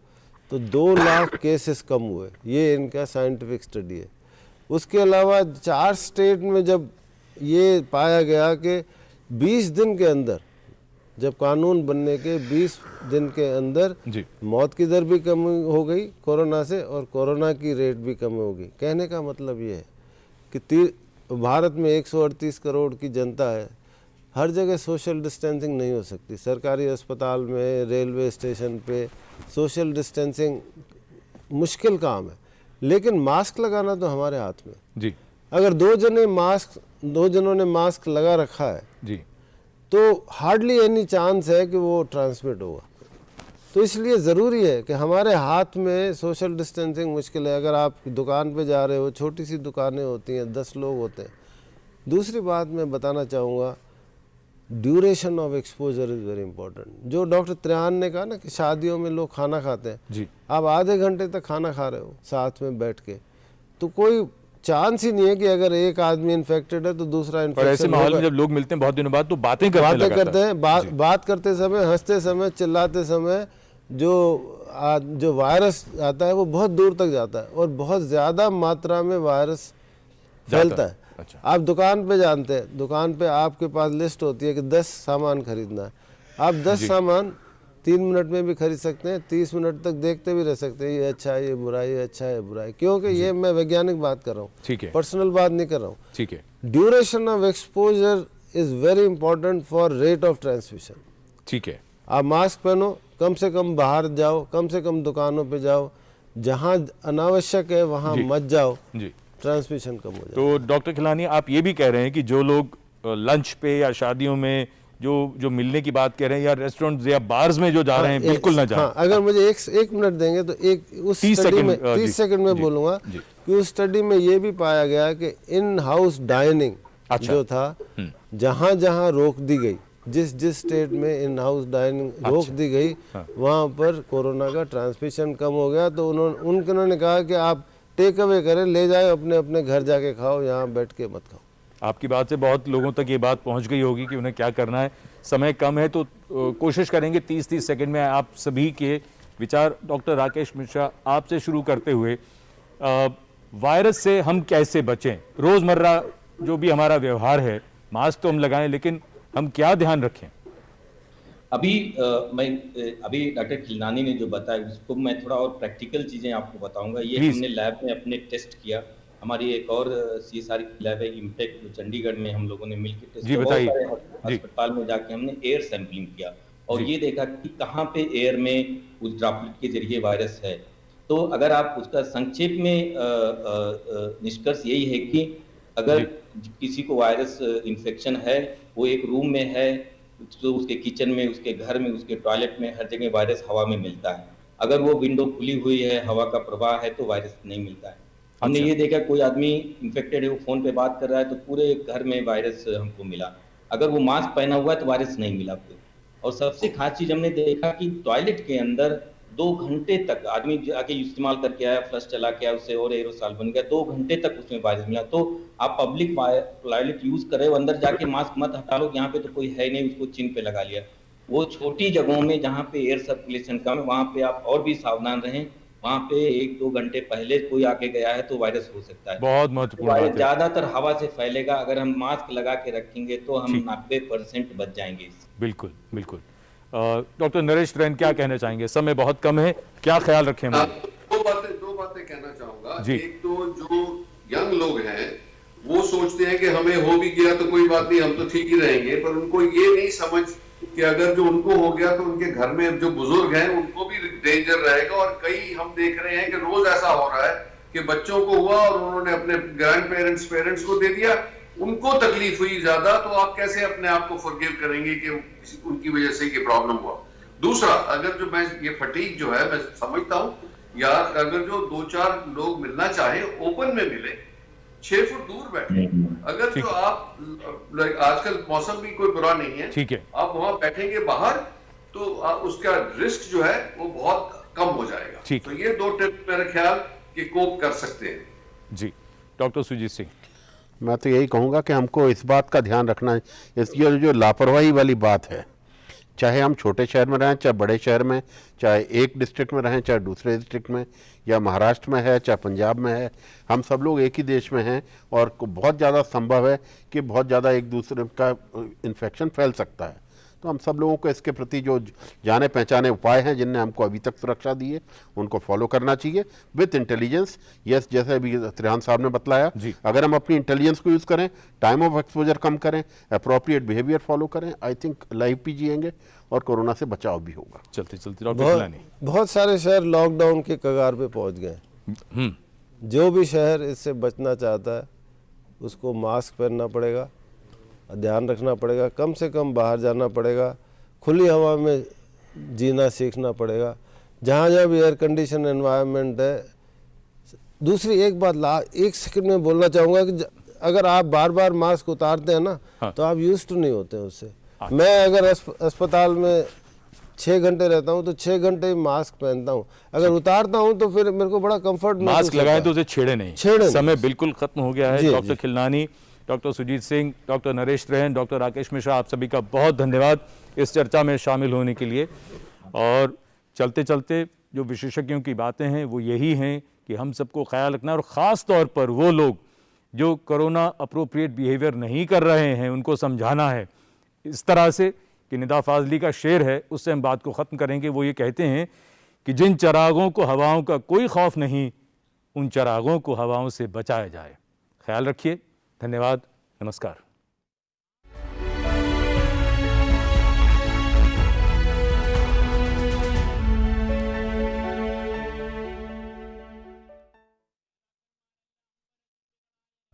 तो 2 लाख केसेस कम हुए। ये इनका साइंटिफिक स्टडी है। उसके अलावा 4 स्टेट में जब ये पाया गया कि 20 दिन के अंदर, जब कानून बनने के 20 दिन के अंदर मौत की दर भी कम हो गई कोरोना से और कोरोना की रेट भी कम हो गई। कहने का मतलब ये है कि भारत में 138 करोड़ की जनता है, हर जगह सोशल डिस्टेंसिंग नहीं हो सकती। सरकारी अस्पताल में, रेलवे स्टेशन पे सोशल डिस्टेंसिंग मुश्किल काम है, लेकिन मास्क लगाना तो हमारे हाथ में जी। अगर 2 जनों ने मास्क लगा रखा है जी, तो हार्डली एनी चांस है कि वो ट्रांसमिट होगा। तो इसलिए ज़रूरी है कि हमारे हाथ में सोशल डिस्टेंसिंग मुश्किल है। अगर आप दुकान पे जा रहे हो, छोटी सी दुकानें होती हैं, 10 लोग होते हैं। दूसरी बात मैं बताना चाहूँगा, duration of exposure is very important. जो डॉक्टर त्रियान ने कहा ना कि शादियों में लोग खाना खाते हैं जी, आप आधे घंटे तक खाना खा रहे हो साथ में बैठ के, तो कोई चांस ही नहीं है कि अगर एक आदमी इन्फेक्टेड है तो दूसरा और इन्फेक्शन। ऐसे माहौल में जब लोग मिलते हैं बहुत दिनों बाद तो बातें करते हैं, बात करते समय, हंसते समय, चिल्लाते समय जो वायरस आता है वो बहुत दूर तक जाता है और बहुत ज़्यादा मात्रा में वायरस फैलता है। अच्छा। आप दुकान पे जानते हैं, दुकान पे आपके पास लिस्ट होती है कि 10 सामान खरीदना है। आप 10 सामान 3 मिनट में भी खरीद सकते हैं, 30 मिनट तक देखते भी रह सकते हैं, ये अच्छा है, ये बुरा है, ये अच्छा है, बुरा है, क्योंकि ये मैं वैज्ञानिक बात कर रहा हूँ, ठीक है, पर्सनल बात नहीं कर रहा हूँ। ठीक है। Duration of exposure is very important for rate of transmission. ठीक है। आप मास्क पहनो, कम से कम बाहर जाओ, कम से कम दुकानों पे जाओ, जहाँ अनावश्यक है वहाँ मत जाओ, ट्रांसमिशन कम हो जाए। तो डॉक्टर खिलानी, आप ये भी कह रहे हैं कि जो लोग लंच पे या शादियों में जो मिलने की बात कह रहे हैं या रेस्टोरेंट या बार्स में जो जा रहे हैं, बिल्कुल ना जाएं। हाँ, अगर मुझे एक मिनट देंगे तो उस 30 सेकंड में बोलूँगा कि उस स्टडी में ये भी पाया गया कि इन हाउस डाइनिंग जो था, जहाँ जहाँ रोक दी गई, जिस स्टेट में इन हाउस डाइनिंग रोक दी गई, वहाँ पर कोरोना का ट्रांसमिशन कम हो गया। तो उन्होंने कहा कि आप टेक अवे करें, ले जाए, अपने अपने घर जाके खाओ, यहाँ बैठ के मत खाओ। आपकी बात से बहुत लोगों तक ये बात पहुंच गई होगी कि उन्हें क्या करना है। समय कम है तो कोशिश करेंगे 30 सेकंड में आप सभी के विचार। डॉक्टर राकेश मिश्रा, आपसे शुरू करते हुए, वायरस से हम कैसे बचें? रोजमर्रा जो भी हमारा व्यवहार है, मास्क तो हम लगाएं, लेकिन हम क्या ध्यान रखें? अभी डॉक्टर खिलनानी ने जो बताया उसको मैं थोड़ा और प्रैक्टिकल चीजें आपको बताऊंगा। ये हमने लैब में अपने टेस्ट किया। हमारी एक और CSR की लैब है इम्पैक्ट, जो चंडीगढ़ में हम लोगों ने मिलकर टेस्ट किया। अस्पताल में जाके हमने एयर सैंपलिंग किया और ये देखा कि कहाँ पे एयर में उस ड्रॉपलेट के जरिए वायरस है। तो अगर आप उसका संक्षेप में निष्कर्ष यही है कि अगर किसी को वायरस इन्फेक्शन है, वो एक रूम में है, तो उसके किचन में, उसके घर में, उसके टॉयलेट में, हर जगह वायरस हवा में मिलता है। अगर वो विंडो खुली हुई है, हवा का प्रवाह है, तो वायरस नहीं मिलता है। हमने ये देखा कोई आदमी इन्फेक्टेड है, वो फोन पे बात कर रहा है, तो पूरे घर में वायरस हमको मिला। अगर वो मास्क पहना हुआ है तो वायरस नहीं मिला। और सबसे खास चीज हमने देखा कि टॉयलेट के अंदर 2 घंटे तक आदमी आके इस्तेमाल करके आया, फ्लश चला के आया, उससे और एरोसॉल बन गया, 2 घंटे तक उसमें वायरस मिला। तो आप पब्लिक टॉयलेट यूज कर रहे हो, अंदर जाके मास्क मत हटा लो, यहाँ पे तो कोई है नहीं, उसको चिन्ह पे लगा लिया। वो छोटी जगहों में जहाँ पे एयर सर्कुलेशन कम है, वहाँ पे आप और भी सावधान रहें। वहाँ पे 1-2 घंटे पहले कोई आके गया है तो वायरस हो सकता है। बहुत महत्वपूर्ण बात है। ज्यादातर हवा से फैलेगा। अगर हम मास्क लगा के रखेंगे तो हम 90% बच जाएंगे। बिल्कुल बिल्कुल। डॉक्टर नरेश ट्रेन क्या कहना चाहेंगे? समय बहुत कम है, क्या ख्याल रखें हम? दो बातें कहना चाहूंगा। जी। एक तो जो यंग लोग हैं वो सोचते हैं कि हमें हो भी गया तो कोई बात नहीं, हम तो ठीक ही रहेंगे, पर उनको ये नहीं समझ कि अगर जो उनको हो गया तो उनके घर में जो बुजुर्ग हैं उनको भी डेंजर रहेगा। और कई हम देख रहे हैं कि रोज ऐसा हो रहा है कि बच्चों को हुआ और उन्होंने अपने ग्रैंड पेरेंट्स को दे दिया, उनको तकलीफ हुई ज्यादा, तो आप कैसे अपने आप को फॉरगिव करेंगे कि उनकी वजह से ये प्रॉब्लम हुआ। दूसरा, अगर जो मैं ये फटीग जो है मैं समझता हूं, या अगर जो 2-4 लोग मिलना चाहे ओपन में मिले, 6 फुट दूर बैठे। अगर जो आप आजकल मौसम भी कोई बुरा नहीं है, ठीक है, आप वहां बैठेंगे बाहर तो उसका रिस्क जो है वो बहुत कम हो जाएगा। तो ये 2 टिप मेरे ख्याल कि कोप कर सकते हैं। जी, डॉक्टर सुजीत सिंह। मैं तो यही कहूँगा कि हमको इस बात का ध्यान रखना है, इसकी जो लापरवाही वाली बात है, चाहे हम छोटे शहर में रहें चाहे बड़े शहर में, चाहे एक डिस्ट्रिक्ट में रहें चाहे दूसरे डिस्ट्रिक्ट में, या महाराष्ट्र में है चाहे पंजाब में है, हम सब लोग एक ही देश में हैं और बहुत ज़्यादा संभव है कि बहुत ज़्यादा एक दूसरे का इन्फेक्शन फैल सकता है। तो हम सब लोगों को इसके प्रति जो जाने पहचाने उपाय हैं जिनने हमको अभी तक सुरक्षा दी है उनको फॉलो करना चाहिए विथ इंटेलिजेंस। यस, जैसे अभी त्रिहान साहब ने बतलाया, अगर हम अपनी इंटेलिजेंस को यूज़ करें, टाइम ऑफ एक्सपोजर कम करें, अप्रोप्रिएट बिहेवियर फॉलो करें, आई थिंक लाइफ भी जिएंगे और कोरोना से बचाव भी होगा। चलते चलते डॉक्टर बहुत सारे शहर लॉकडाउन के कगार पे पहुंच गए। जो भी शहर इससे बचना चाहता है उसको मास्क पहनना पड़ेगा, ध्यान रखना पड़ेगा, कम से कम बाहर जाना पड़ेगा, खुली हवा में जीना सीखना पड़ेगा, जहाँ जहाँ भी एयर कंडीशन एनवायरनमेंट है। दूसरी एक बात 1 सेकंड में बोलना चाहूँगा कि अगर आप बार बार मास्क उतारते हैं ना, तो आप यूज्ड टू नहीं होते हैं उससे। मैं अगर अस्पताल में 6 घंटे रहता हूँ तो 6 घंटे मास्क पहनता हूँ, अगर उतारता हूँ तो फिर मेरे को बड़ा कंफर्ट मास्क लगाए तो उसे छेड़े नहीं। समय बिल्कुल खत्म हो गया है। Doctor Khilnani, doctor Sujeet Singh, doctor Naresh Trehan, doctor Rakesh Mishra, आप सभी का बहुत धन्यवाद इस चर्चा में शामिल होने के लिए। और चलते चलते जो विशेषज्ञों की बातें हैं वो यही हैं कि हम सबको ख्याल रखना, और ख़ास तौर पर वो लोग जो कोरोना अप्रोप्रिएट बिहेवियर नहीं कर रहे हैं उनको समझाना है इस तरह से कि निदा फाजली का शेर है, उससे हम बात को ख़त्म करेंगे। वो ये कहते हैं कि जिन चरागों को हवाओं का कोई खौफ नहीं, उन चरागों को हवाओं से बचाया जाए। ख्याल रखिए। धन्यवाद। नमस्कार।